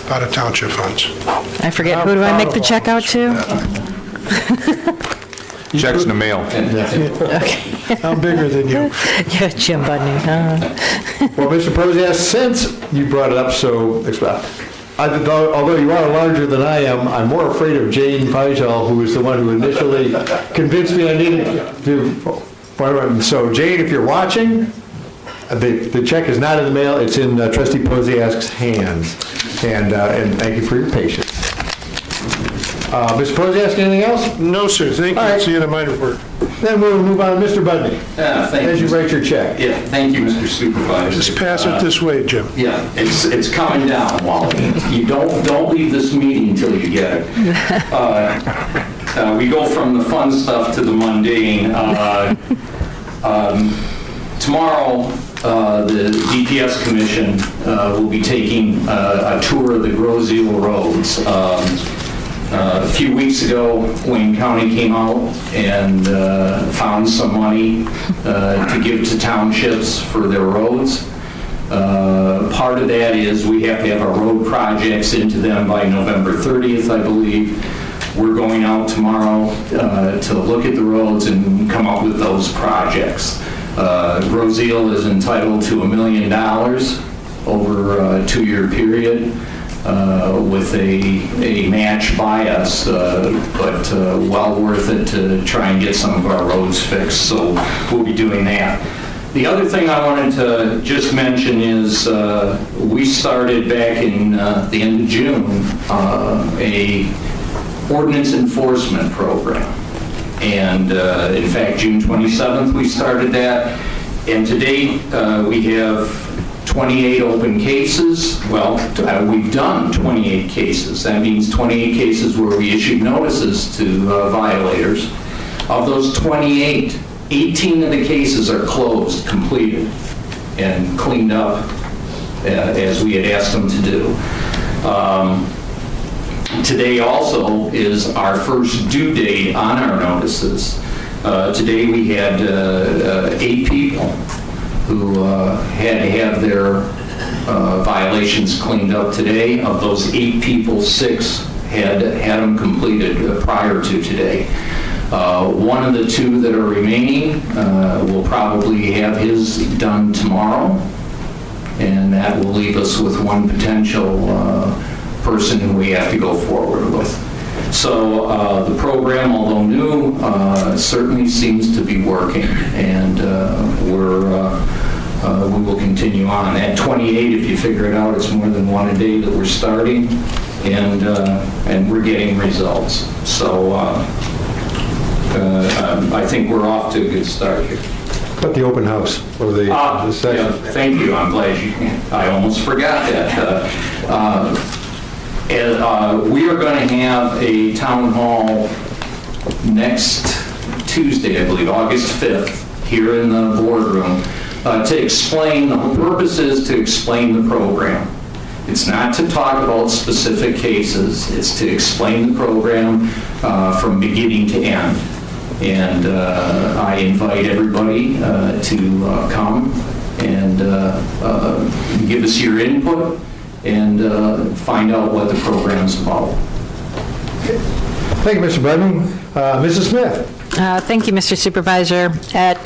out of township funds. I forget, who do I make the check out to? Checks in the mail. Okay. I'm bigger than you. Yeah, Jim Budney. Well, Mr. Posiask, since you brought it up although you are larger than I am, I'm more afraid of Jane Feigel, who was the one who initially convinced me I needed to. So, Jane, if you're watching, the check is not in the mail. It's in Trustee Posiask's hands. And thank you for your patience. Mr. Posiask, anything else? No, sir. Thank you. All right. See you in a minor report. Then we'll move on to Mr. Budney. Thank As you. you write your check. Yeah, thank you, Mr. Supervisor. Just pass it this way, Jim. Yeah, it's coming down, Wally. You don't leave this meeting until you get it. We go from the fun stuff to the mundane. Tomorrow, the DPS Commission will be taking a tour of the Groseal roads. A few weeks ago, Wayne County came out and found some money to give to townships for their roads. Part of that is we have to have our road projects into them by November 30th, I believe. We're going out tomorrow to look at the roads and come up with those projects. Groseal is entitled to $1 million over a 2-year period with a match by us, but well worth it to try and get some of our roads fixed, so we'll be doing that. The other thing I wanted to just mention is we started back in the end of June a ordinance enforcement program. And in fact, June 27th, we started that. And to date, we have 28 open cases. Well, we've done 28 cases. That means 28 cases where we issued notices to violators. Of those 28, 18 of the cases are closed, completed, and cleaned up as we had asked them to do. Today also is our first due date on our notices. Today we had 8 people who had to have their violations cleaned up today. Of those 8 people, 6 had them completed prior to today. One of the 2 that are remaining will probably have his done tomorrow, and that will leave us with 1 potential person who we have to go forward with. So the program, although new, certainly seems to be working, and we will continue on. At 28, if you figure it out, it's more than 1 a day that we're starting, and we're getting results. So I think we're off to a good start here. But the open house or the session. Yeah, thank you. I'm glad I almost forgot that. We are going to have a town hall next Tuesday, I believe, August 5th, here in the boardroom, to explain, the whole purpose is to explain the program. It's not to talk about specific cases, it's to explain the program from beginning to end. And I invite everybody to come and give us your input and find out what the program's about. Thank you, Mr. Budman. Mrs. Smith. Thank you, Mr. Supervisor. At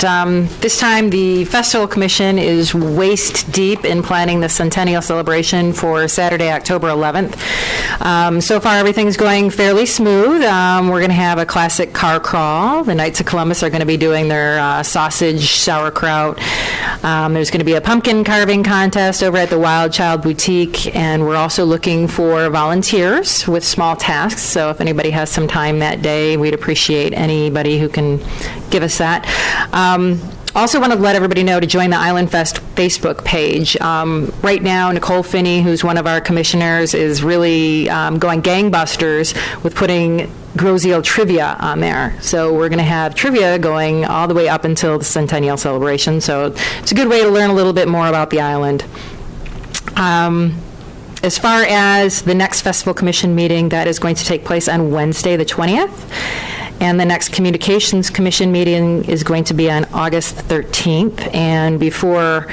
this time, the Festival Commission is waist deep in planning the centennial celebration for Saturday, October 11th. So far, everything's going fairly smooth. We're going to have a classic car crawl. The Knights of Columbus are going to be doing their sausage sauerkraut. There's going to be a pumpkin carving contest over at the Wild Child Boutique, and we're also looking for volunteers with small tasks. So if anybody has some time that day, we'd appreciate anybody who can give us that. Also want to let everybody know to join the Island Fest Facebook page. Right now, Nicole Finney, who's one of our commissioners, is really going gangbusters with putting Groseal trivia on there. So we're going to have trivia going all the way up until the centennial celebration. So it's a good way to learn a little bit more about the island. As far as the next Festival Commission meeting, that is going to take place on Wednesday, the 20th. And the next Communications Commission meeting is going to be on August 13th. And before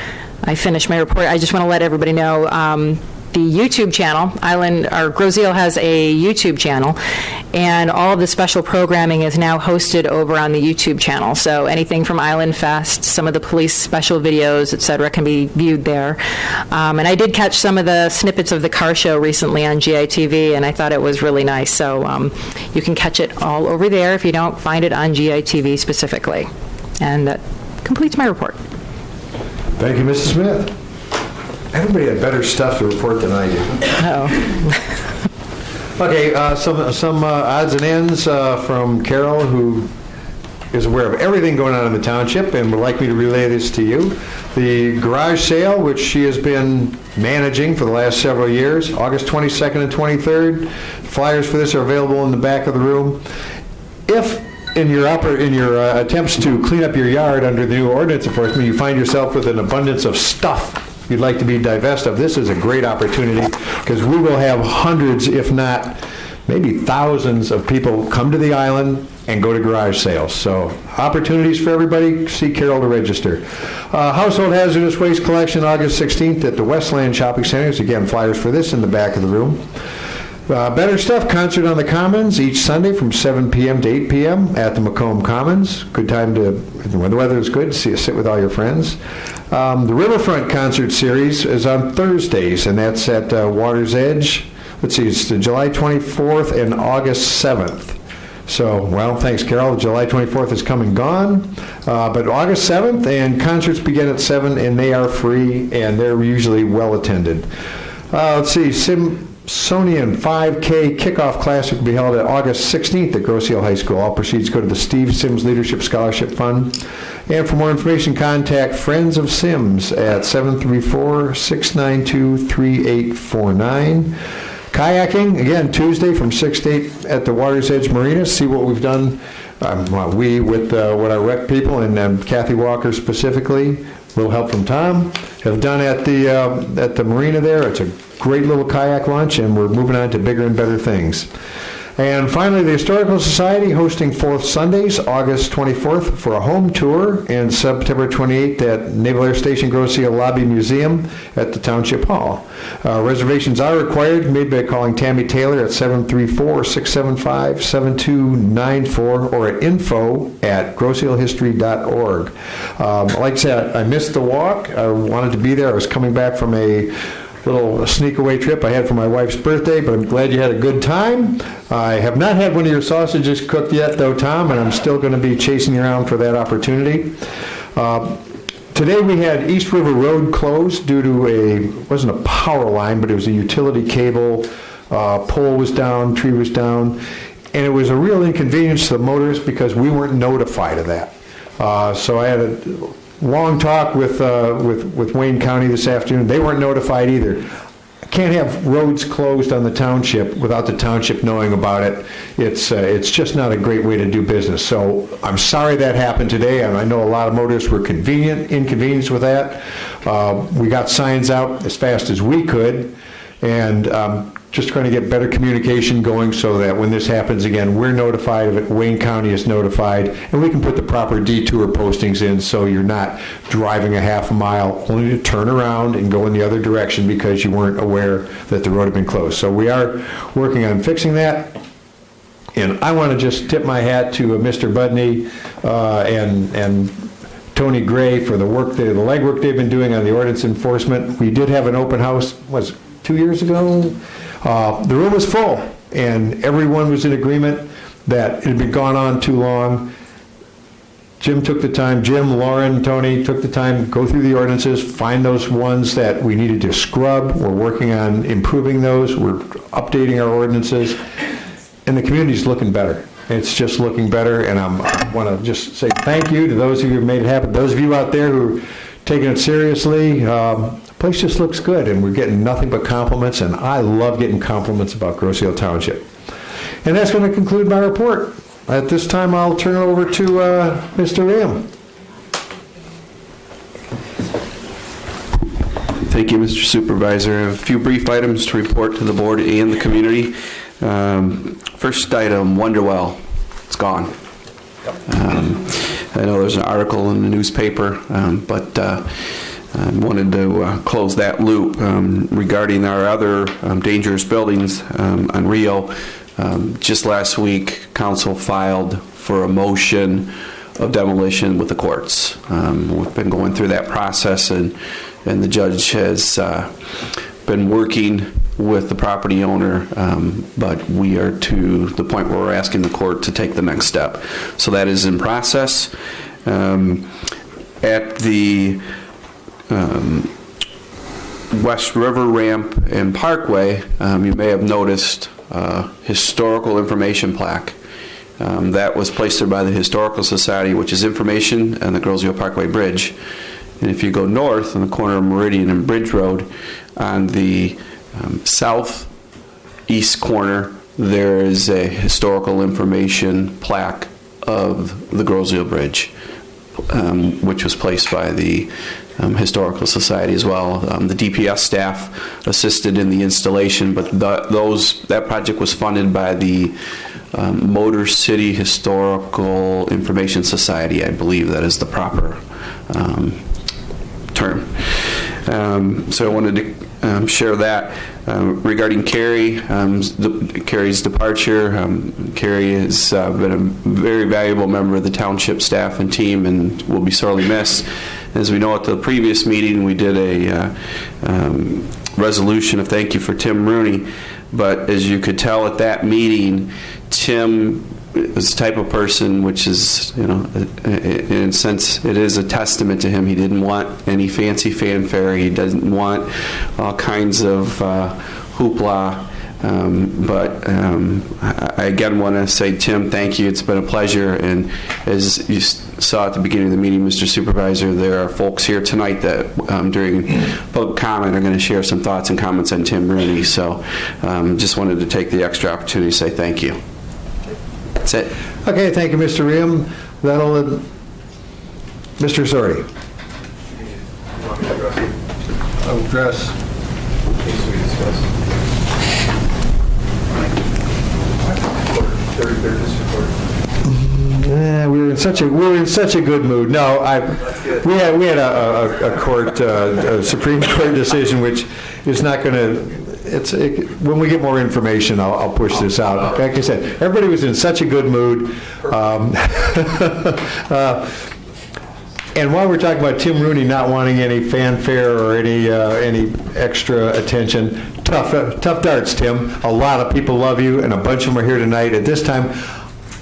I finish my report, I just want to let everybody know the YouTube channel, Groseal has a YouTube channel, and all of the special programming is now hosted over on the YouTube channel. So anything from Island Fest, some of the police special videos, et cetera, can be viewed there. And I did catch some of the snippets of the car show recently on GITV, and I thought it was really nice. So you can catch it all over there if you don't find it on GITV specifically. And that completes my report. Thank you, Mrs. Smith. Everybody had better stuff to report than I do. Okay, some odds and ends from Carol, who is aware of everything going on in the township and would like me to relay this to you. The garage sale, which she has been managing for the last several years, August 22nd and 23rd. Flyers for this are available in the back of the room. If in your attempts to clean up your yard under the new ordinance enforcement, you find yourself with an abundance of stuff you'd like to be divest of, this is a great opportunity, because we will have hundreds, if not maybe thousands of people come to the island and go to garage sales. So opportunities for everybody, see Carol to register. Household hazardous waste collection, August 16th at the Westland Shopping Centers. Again, flyers for this in the back of the room. Better Stuff concert on the Commons each Sunday from 7 p.m. to 8 p.m. at the Macomb Commons. Good time to, when the weather is good, sit with all your friends. The Riverfront concert series is on Thursdays, and that's at Water's Edge. Let's see, it's July 24th and August 7th. So, well, thanks, Carol. July 24th is come and gone, but August 7th, and concerts begin at 7, and they are free, and they're usually well attended. Let's see, Smithsonian 5K Kickoff Classic will be held at August 16th at Grosse Ile High School. All proceeds go to the Steve Sims Leadership Scholarship Fund. And for more information, contact Friends of Sims at 734-692-3849. Kayaking, again, Tuesday from 6 to 8 at the Water's Edge Marina. See what we've done, we with our rec people and Kathy Walker specifically, a little help from Tom, have done at the marina there. It's a great little kayak launch, and we're moving on to bigger and better things. And finally, the Historical Society hosting Fourth Sundays, August 24th for a home tour, and September 28th at Naval Air Station Grosse Ile Lobby Museum at the Township Hall. Reservations are required, made by calling Tammy Taylor at 734-675-7294 or at info@grossehilehistory.org. Like I said, I missed the walk. I wanted to be there. I was coming back from a little sneak-away trip I had for my wife's birthday, but I'm glad you had a good time. I have not had one of your sausages cooked yet, though, Tom, and I'm still going to be chasing you around for that opportunity. Today we had East River Road closed due to it wasn't a power line, but it was a utility cable. Pole was down, tree was down, and it was a real inconvenience to the motorists because we weren't notified of that. So I had a long talk with Wayne County this afternoon. They weren't notified either. Can't have roads closed on the township without the township knowing about it. It's just not a great way to do business. So I'm sorry that happened today, and I know a lot of motorists were inconvenienced with that. We got signs out as fast as we could, and just trying to get better communication going so that when this happens again, we're notified of it, Wayne County is notified, and we can put the proper detour postings in so you're not driving a half a mile only to turn around and go in the other direction because you weren't aware that the road had been closed. So we are working on fixing that. And I want to just tip my hat to Mr. Budney and Tony Gray for the legwork they've been doing on the ordinance enforcement. We did have an open house, was it 2 years ago? The room was full, and everyone was in agreement that it had been gone on too long. Jim, Lauren, Tony took the time, go through the ordinances, find those ones that we needed to scrub. We're working on improving those. We're updating our ordinances, and the community's looking better. It's just looking better, and I want to just say thank you to those of you who made it happen. Those of you out there who are taking it seriously, the place just looks good, and we're getting nothing but compliments, and I love getting compliments about Grosse Ile Township. And that's going to conclude my report. At this time, I'll turn it over to Mr. Ram. Thank you, Mr. Supervisor. I have a few brief items to report to the board and the community. First item, Wonderwell. It's gone. I know there's an article in the newspaper, but I wanted to close that loop regarding our other dangerous buildings on Rio. Just last week, council filed for a motion of demolition with the courts. We've been going through that process, and the judge has been working with the property owner, but we are to the point where we're asking the court to take the next step. So that is in process. At the West River Ramp and Parkway, you may have noticed a historical information plaque that was placed there by the Historical Society, which is information on the Grosse Ile Parkway Bridge. And if you go north on the corner of Meridian and Bridge Road, on the southeast corner, there is a historical information plaque of the Grosville Bridge, which was placed by the Historical Society as well. The DPS staff assisted in the installation, but that project was funded by the Motor City Historical Information Society. I believe that is the proper term. So I wanted to share that. Regarding Carrie, Carrie's departure, Carrie has been a very valuable member of the township staff and team and will be sorely missed. As we know, at the previous meeting, we did a resolution of thank you for Tim Rooney, but as you could tell at that meeting, Tim is the type of person which is, in a sense, it is a testament to him. He didn't want any fancy fanfare. He doesn't want all kinds of hoopla. But I again want to say, Tim, thank you. It's been a pleasure. And as you saw at the beginning of the meeting, Mr. Supervisor, there are folks here tonight that during public comment are going to share some thoughts and comments on Tim Rooney. So just wanted to take the extra opportunity to say thank you. That's it. Okay, thank you, Mr. Ream. That'll, Mr. Sordi. I'll address. We were in such a good mood. No, we had a court, a Supreme Court decision, which is not going to. When we get more information, I'll push this out. Like I said, everybody was in such a good mood. And while we're talking about Tim Rooney not wanting any fanfare or any extra attention, tough darts, Tim. A lot of people love you, and a bunch of them are here tonight. At this time,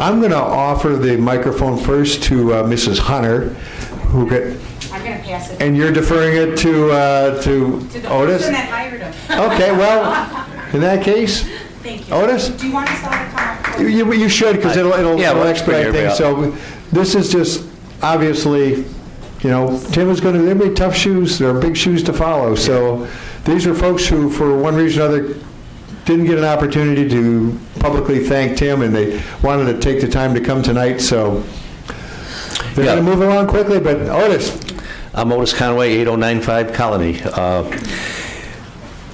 I'm going to offer the microphone first to Mrs. Hunter, I'm going to pass it. And you're deferring it to the Otis? person that hired him. Okay, well, in that case, thank you. Otis? Do you want us all to come up? You should, because it'll expedite things. So this is just, obviously, Tim is going to, they're big tough shoes. There are big shoes to follow. So these are folks who, for one reason or another, didn't get an opportunity to publicly thank Tim, and they wanted to take the time to come tonight. So they're going to move along quickly, but Otis. I'm Otis Conway, 8095 Colony.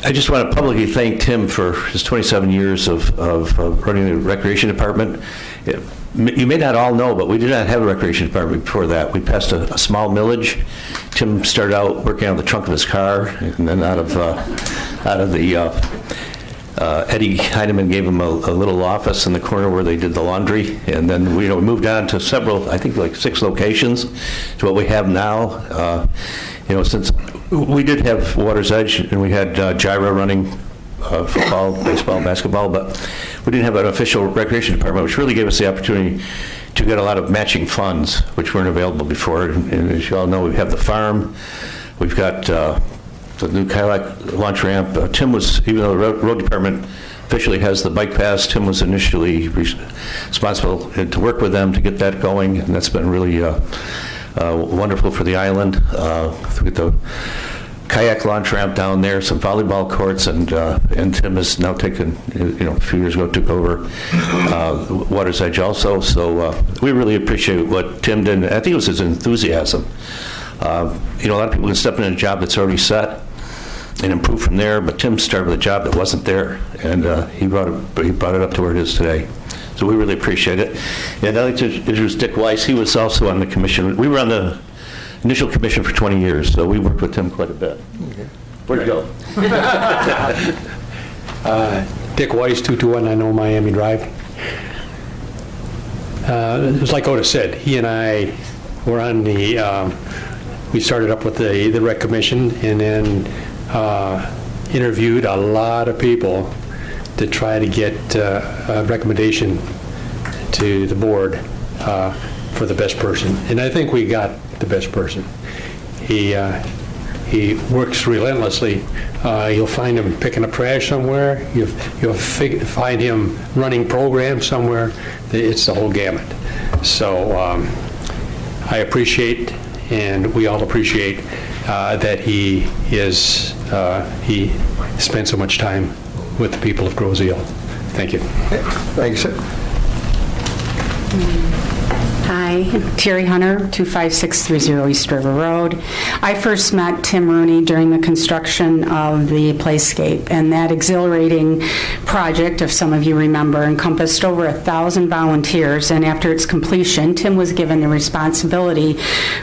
I just want to publicly thank Tim for his 27 years of running the Recreation Department. You may not all know, but we did not have a Recreation Department before that. We passed a small millage. Tim started out working on the trunk of his car, and then out of the Eddie Heineman gave him a little office in the corner where they did the laundry, and then we moved on to several, I think like 6 locations to what we have now. Since we did have Water's Edge and we had Gyra running football, baseball, basketball, but we didn't have an official recreation department, which really gave us the opportunity to get a lot of matching funds, which weren't available before. And as you all know, we have the farm, we've got the new Kayak launch ramp. Tim was, even though the road department officially has the bike pass, Tim was initially responsible to work with them to get that going, and that's been really wonderful for the island. With the kayak launch ramp down there, some volleyball courts, and Tim has now taken, a few years ago took over Water's Edge also. So we really appreciate what Tim did. I think it was his enthusiasm. A lot of people can step in a job that's already set and improve from there, but Tim started with a job that wasn't there, and he brought it up to where it is today. So we really appreciate it. And I'd like to introduce Dick Weiss. He was also on the commission. We were on the initial commission for 20 years, so we worked with Tim quite a bit. Okay. Where'd he go? Dick Weiss, 2219 Miami Drive. It was like Otis said, he and I were on the, we started up with the rec commission, and then interviewed a lot of people to try to get a recommendation to the board for the best person. And I think we got the best person. He works relentlessly. You'll find him picking up trash somewhere. You'll find him running programs somewhere. It's the whole gamut. So I appreciate, and we all appreciate, that he spent so much time with the people of Grosville. Thank you. Thanks. Hi, Terry Hunter, 25630 East River Road. I first met Tim Rooney during the construction of the Playscape, and that exhilarating project, if some of you remember, encompassed over 1,000 volunteers, and after its completion, Tim was given the responsibility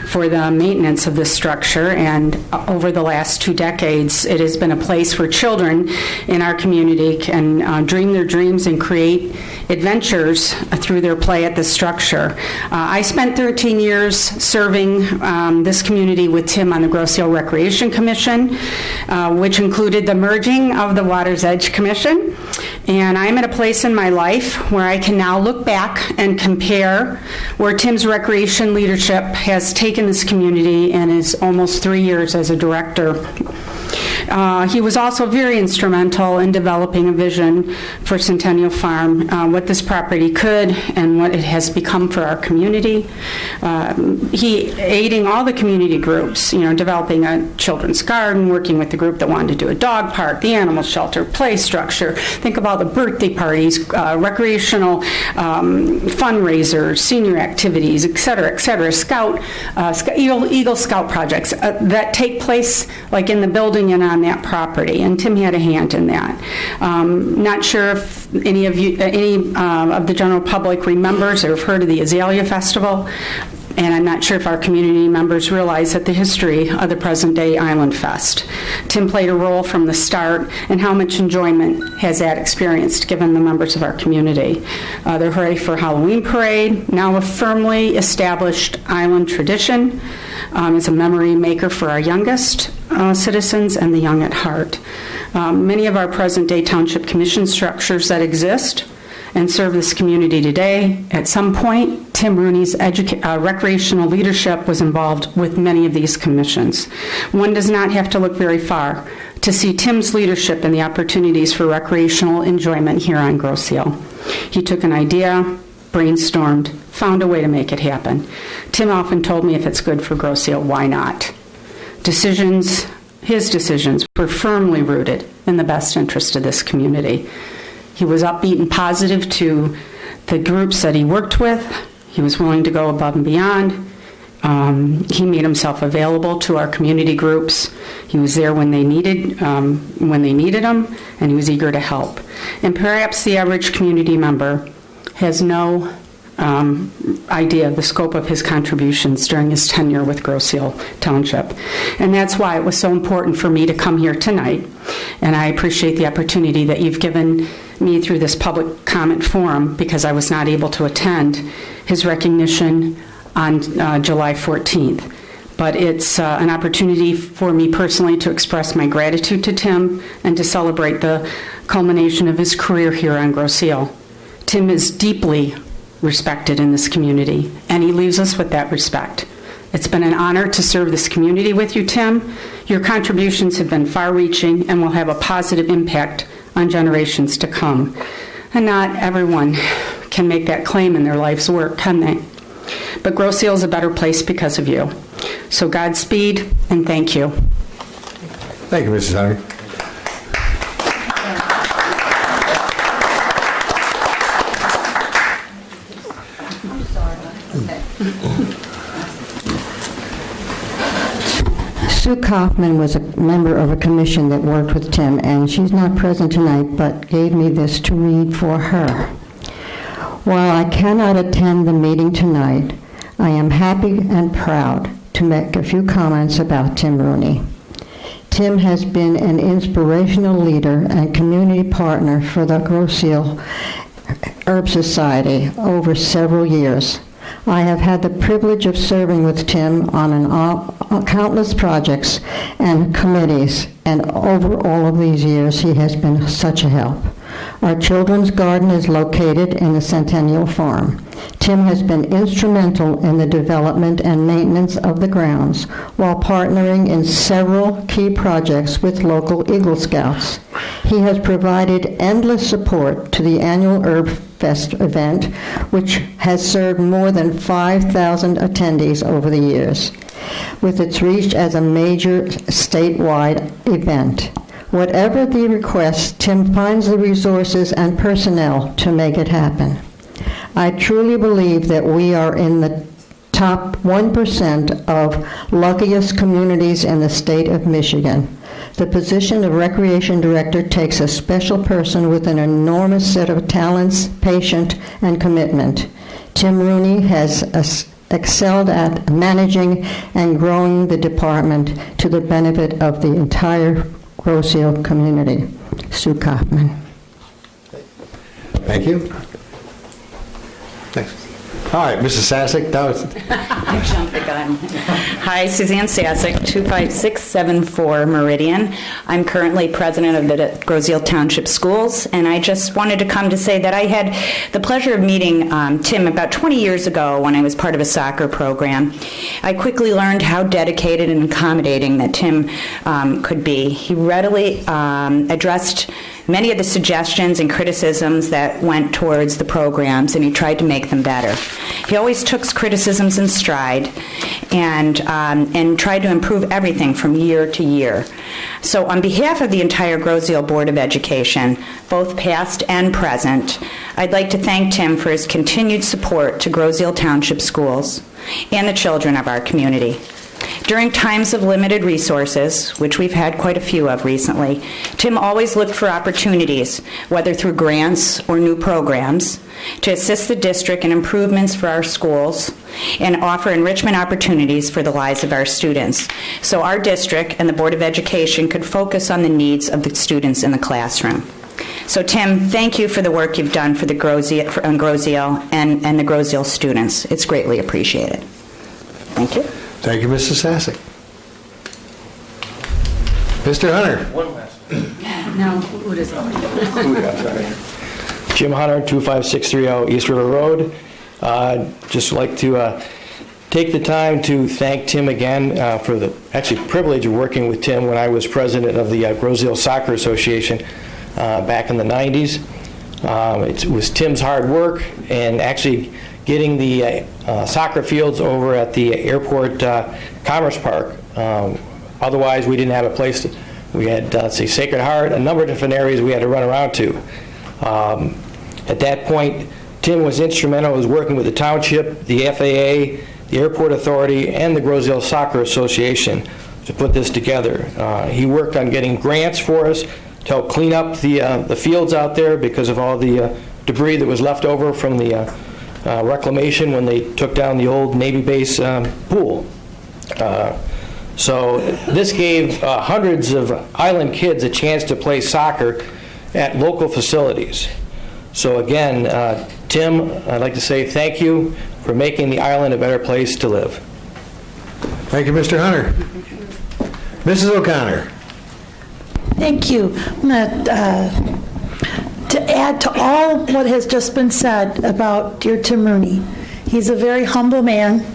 for the maintenance of the structure, and over the last 2 decades, it has been a place where children in our community can dream their dreams and create adventures through their play at the structure. I spent 13 years serving this community with Tim on the Grosse Ile Recreation Commission, which included the merging of the Water's Edge Commission. And I'm at a place in my life where I can now look back and compare where Tim's recreation leadership has taken this community in his almost 3 years as a director. He was also very instrumental in developing a vision for Centennial Farm, what this property could and what it has become for our community. He aiding all the community groups, developing a children's garden, working with the group that wanted to do a dog park, the animal shelter, play structure. Think of all the birthday parties, recreational fundraisers, senior activities, et cetera, Eagle Scout projects that take place like in the building and on that property, and Tim had a hand in that. Not sure if any of the general public remembers or have heard of the Azalea Festival, and I'm not sure if our community members realize that the history of the present-day Island Fest. Tim played a role from the start, and how much enjoyment has that experienced given the members of our community. They're ready for Halloween Parade, now a firmly established Island tradition. It's a memory maker for our youngest citizens and the young at heart. Many of our present-day Township Commission structures that exist and serve this community today, at some point, Tim Rooney's recreational leadership was involved with many of these commissions. One does not have to look very far to see Tim's leadership and the opportunities for recreational enjoyment here on Grosse Ile. He took an idea, brainstormed, found a way to make it happen. Tim often told me, if it's good for Grosse Ile, why not? His decisions were firmly rooted in the best interest of this community. He was upbeat and positive to the groups that he worked with. He was willing to go above and beyond. He made himself available to our community groups. He was there when they needed him, and he was eager to help. And perhaps the average community member has no idea of the scope of his contributions during his tenure with Grosse Ile Township. And that's why it was so important for me to come here tonight. And I appreciate the opportunity that you've given me through this public comment forum, because I was not able to attend his recognition on July 14th. But it's an opportunity for me personally to express my gratitude to Tim and to celebrate the culmination of his career here on Grosse Ile. Tim is deeply respected in this community, and he leaves us with that respect. It's been an honor to serve this community with you, Tim. Your contributions have been far-reaching and will have a positive impact on generations to come. And not everyone can make that claim in their life's work, can they? But Grosse Ile is a better place because of you. So Godspeed, and thank you. Thank you, Mrs. Hunter. Sue Kaufman was a member of a commission that worked with Tim, and she's not present tonight, but gave me this to read for her. While I cannot attend the meeting tonight, I am happy and proud to make a few comments about Tim Rooney. Tim has been an inspirational leader and community partner for the Grosse Ile Herb Society over several years. I have had the privilege of serving with Tim on countless projects and committees, and over all of these years, he has been such a help. Our children's garden is located in the Centennial Farm. Tim has been instrumental in the development and maintenance of the grounds while partnering in several key projects with local Eagle Scouts. He has provided endless support to the annual Herb Fest event, which has served more than 5,000 attendees over the years, with its reach as a major statewide event. Whatever the request, Tim finds the resources and personnel to make it happen. I truly believe that we are in the top 1% of luckiest communities in the state of Michigan. The position of Recreation Director takes a special person with an enormous set of talents, patience, and commitment. Tim Rooney has excelled at managing and growing the department to the benefit of the entire Grosse Ile community. Sue Kaufman. Thank you. Thanks. All right, Mrs. Sasek. I jumped the gun. Hi, Suzanne Sasek, 25674 Meridian. I'm currently president of the Grosse Ile Township Schools, and I just wanted to come to say that I had the pleasure of meeting Tim about 20 years ago when I was part of a soccer program. I quickly learned how dedicated and accommodating that Tim could be. He readily addressed many of the suggestions and criticisms that went towards the programs, and he tried to make them better. He always took criticisms in stride and tried to improve everything from year to year. So on behalf of the entire Grosse Ile Board of Education, both past and present, I'd like to thank Tim for his continued support to Grosse Ile Township Schools and the children of our community. During times of limited resources, which we've had quite a few of recently, Tim always looked for opportunities, whether through grants or new programs, to assist the district in improvements for our schools and offer enrichment opportunities for the lives of our students, so our district and the Board of Education could focus on the needs of the students in the classroom. So Tim, thank you for the work you've done for the Grosse Ile and the Grosse Ile students. It's greatly appreciated. Thank you. Thank you, Mrs. Sasek. Mr. Hunter. One last. No, Uda's sorry. Jim Hunter, 25630 East River Road. Just like to take the time to thank Tim again for the privilege of working with Tim when I was president of the Grosse Ile Soccer Association back in the 90s. It was Tim's hard work and actually getting the soccer fields over at the airport Commerce Park. Otherwise, we didn't have a place to, we had, Sacred Heart, a number of different areas we had to run around to. At that point, Tim was instrumental. He was working with the Township, the FAA, the Airport Authority, and the Grosse Ile Soccer Association to put this together. He worked on getting grants for us to help clean up the fields out there because of all the debris that was left over from the reclamation when they took down the old Navy base pool. So this gave hundreds of island kids a chance to play soccer at local facilities. So again, Tim, I'd like to say thank you for making the island a better place to live. Thank you, Mr. Hunter. Mrs. O'Connor. Thank you. I'm going to add to all what has just been said about dear Tim Rooney. He's a very humble man.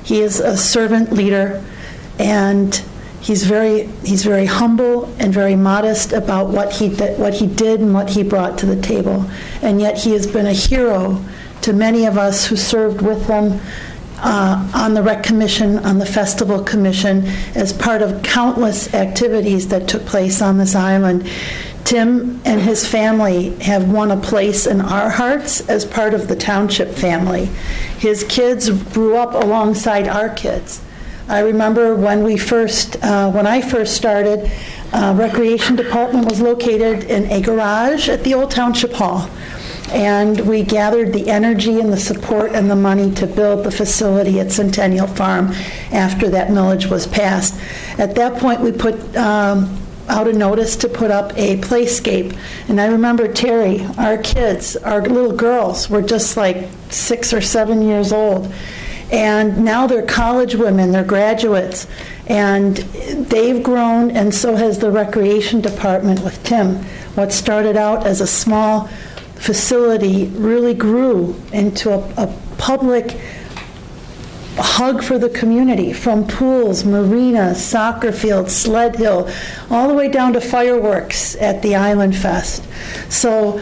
He is a servant leader, and he's very humble and very modest about what he did and what he brought to the table. And yet he has been a hero to many of us who served with him on the Rec Commission, on the Festival Commission, as part of countless activities that took place on this island. Tim and his family have won a place in our hearts as part of the Township family. His kids grew up alongside our kids. I remember when I first started, Recreation Department was located in a garage at the old Township Hall. And we gathered the energy and the support and the money to build the facility at Centennial Farm after that millage was passed. At that point, we put out a notice to put up a playscape. And I remember Terry, our kids, our little girls were just like 6 or 7 years old. And now they're college women, they're graduates. And they've grown, and so has the Recreation Department with Tim. What started out as a small facility really grew into a public hug for the community, from pools, marinas, soccer fields, sled hill, all the way down to fireworks at the Island Fest. So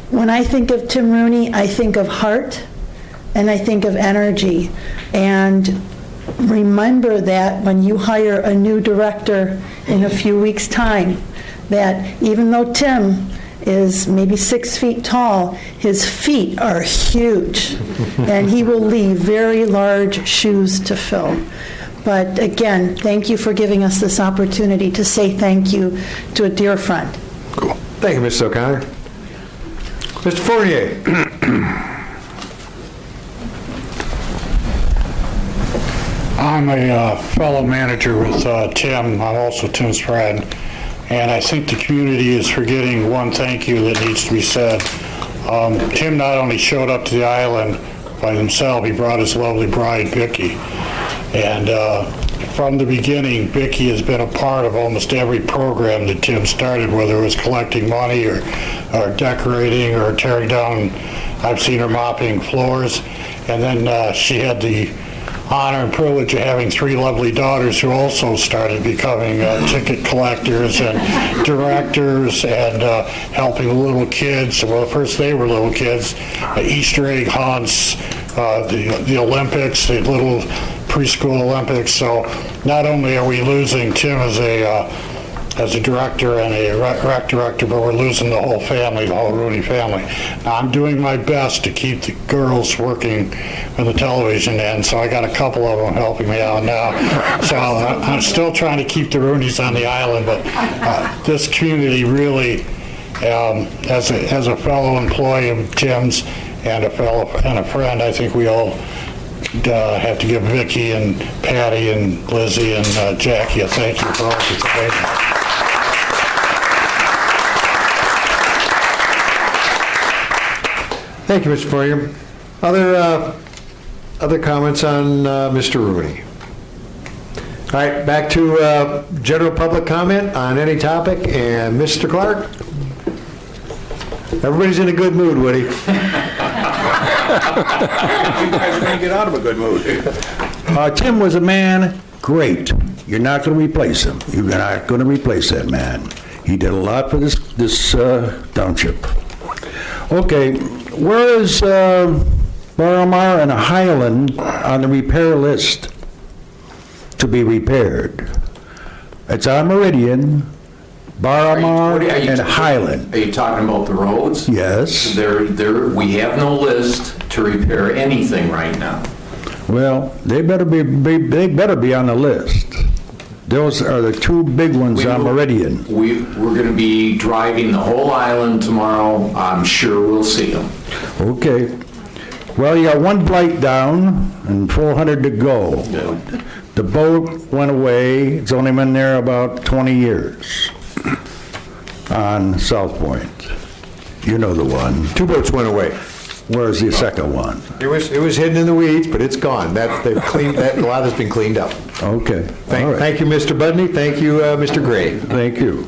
when I think of Tim Rooney, I think of heart and I think of energy. And remember that when you hire a new director in a few weeks' time, that even though Tim is maybe 6 feet tall. His feet are huge, and he will leave very large shoes to fill. But again, thank you for giving us this opportunity to say thank you to a dear friend. Cool. Thank you, Mrs. O'Connor. Mr. Fournier. I'm a fellow manager with Tim. I'm also Tim's friend. And I think the community is forgetting one thank you that needs to be said. Tim not only showed up to the island by himself, he brought his lovely bride, Vicki. And from the beginning, Vicki has been a part of almost every program that Tim started, whether it was collecting money or decorating or tearing down. I've seen her mopping floors. And then she had the honor and privilege of having 3 lovely daughters who also started becoming ticket collectors and directors and helping little kids. Well, first they were little kids, Easter egg hunts, the Olympics, the little preschool Olympics. So not only are we losing Tim as a director and a rec director, but we're losing the whole family, the whole Rooney family. Now, I'm doing my best to keep the girls working on the television end, so I got a couple of them helping me out now. So I'm still trying to keep the Rooneys on the island, but this community really, as a fellow employee of Tim's and a friend, I think we all have to give Vicki and Patty and Lizzie and Jackie a thank you for all participation. Thank you, Mr. Fournier. Other comments on Mr. Rooney? All right, back to general public comment on any topic, and Mr. Clark? Everybody's in a good mood, Woody. You guys are going to get out of a good mood. Tim was a man, great. You're not going to replace him. You're not going to replace that man. He did a lot for this township. Okay, where is Baramar and Highland on the repair list to be repaired? It's on Meridian, Baramar, and Highland. Are you talking about the roads? Yes. We have no list to repair anything right now. Well, they better be on the list. Those are the 2 big ones on Meridian. We're going to be driving the whole island tomorrow. I'm sure we'll see them. Okay. Well, you got 1 blight down and 400 to go. The boat went away. It's only been there about 20 years on South Point. You know the one. 2 boats went away. Where's the second one? It was hidden in the weeds, but it's gone. They've cleaned that. A lot has been cleaned up. Okay. Thank you, Mr. Budney. Thank you, Mr. Gray. Thank you.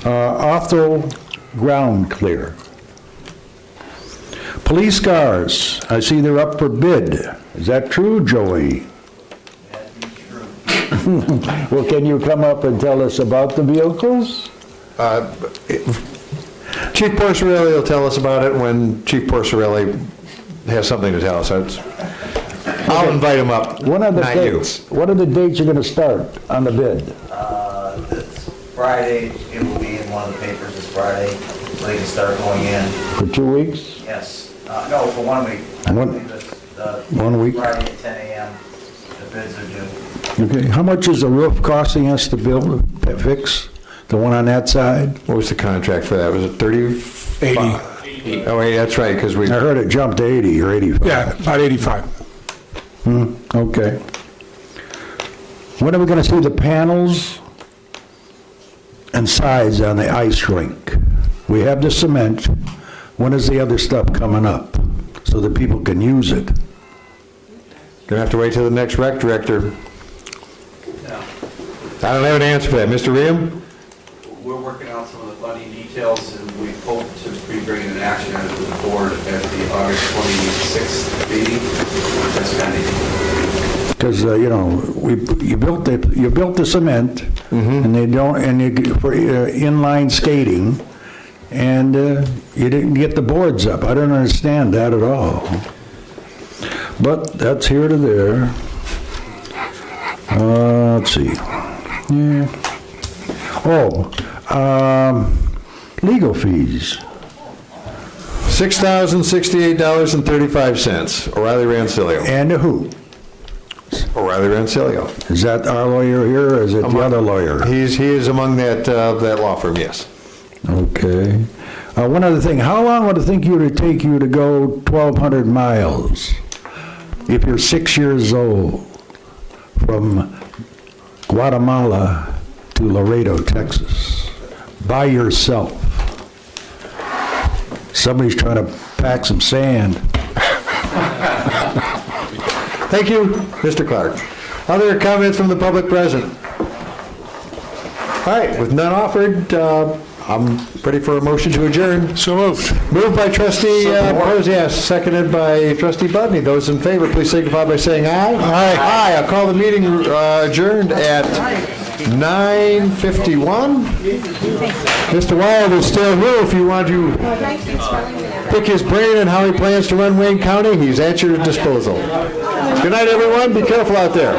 Othel ground clear. Police cars. I see they're up for bid. Is that true, Joey? Well, can you come up and tell us about the vehicles? Chief Porcerelli will tell us about it when Chief Porcerelli has something to tell us. I'll invite him up. What are the dates? What are the dates you're going to start on the bid? It's Friday. It will be in one of the papers this Friday. So they can start going in. For 2 weeks? Yes. No, for 1 week. One week? Friday at 10 a.m. The bids are due. Okay. How much is the roof costing us to build, fix? The one on that side? What was the contract for that? Was it 30? 80. Oh, wait, that's right, because I heard it jumped to 80 or 85. Yeah, about 85. Okay. When are we going to see the panels and sides on the ice rink? We have the cement. When is the other stuff coming up so that people can use it? Going to have to wait till the next rec director. I don't have an answer for that. Mr. Ream? We're working out some of the funding details, and we hope to be bringing an action item to the board at the August 26th meeting. That's pending. Because you built the cement, and they don't, for inline skating, and you didn't get the boards up. I don't understand that at all. But that's here to there. Let's see. Yeah. Legal fees. $6,068.35. O'Reilly Rancilio. And who? O'Reilly Rancilio. Is that our lawyer here, or is it the other lawyer? He is among that law firm, yes. Okay. One other thing, how long would it take you to go 1,200 miles if you're 6 years old from Guatemala to Laredo, Texas, by yourself? Somebody's trying to pack some sand. Thank you, Mr. Clark. Other comments from the public present? All right, with none offered, I'm ready for a motion to adjourn. So moved. Moved by trustee Posias, seconded by trustee Budney. Those in favor, please signify by saying aye. Aye. Aye. I'll call the meeting adjourned at 9:51. Mr. Wild is still here if you want to pick his brain on how he plans to run Wayne County. He's at your disposal. Good night, everyone. Be careful out there.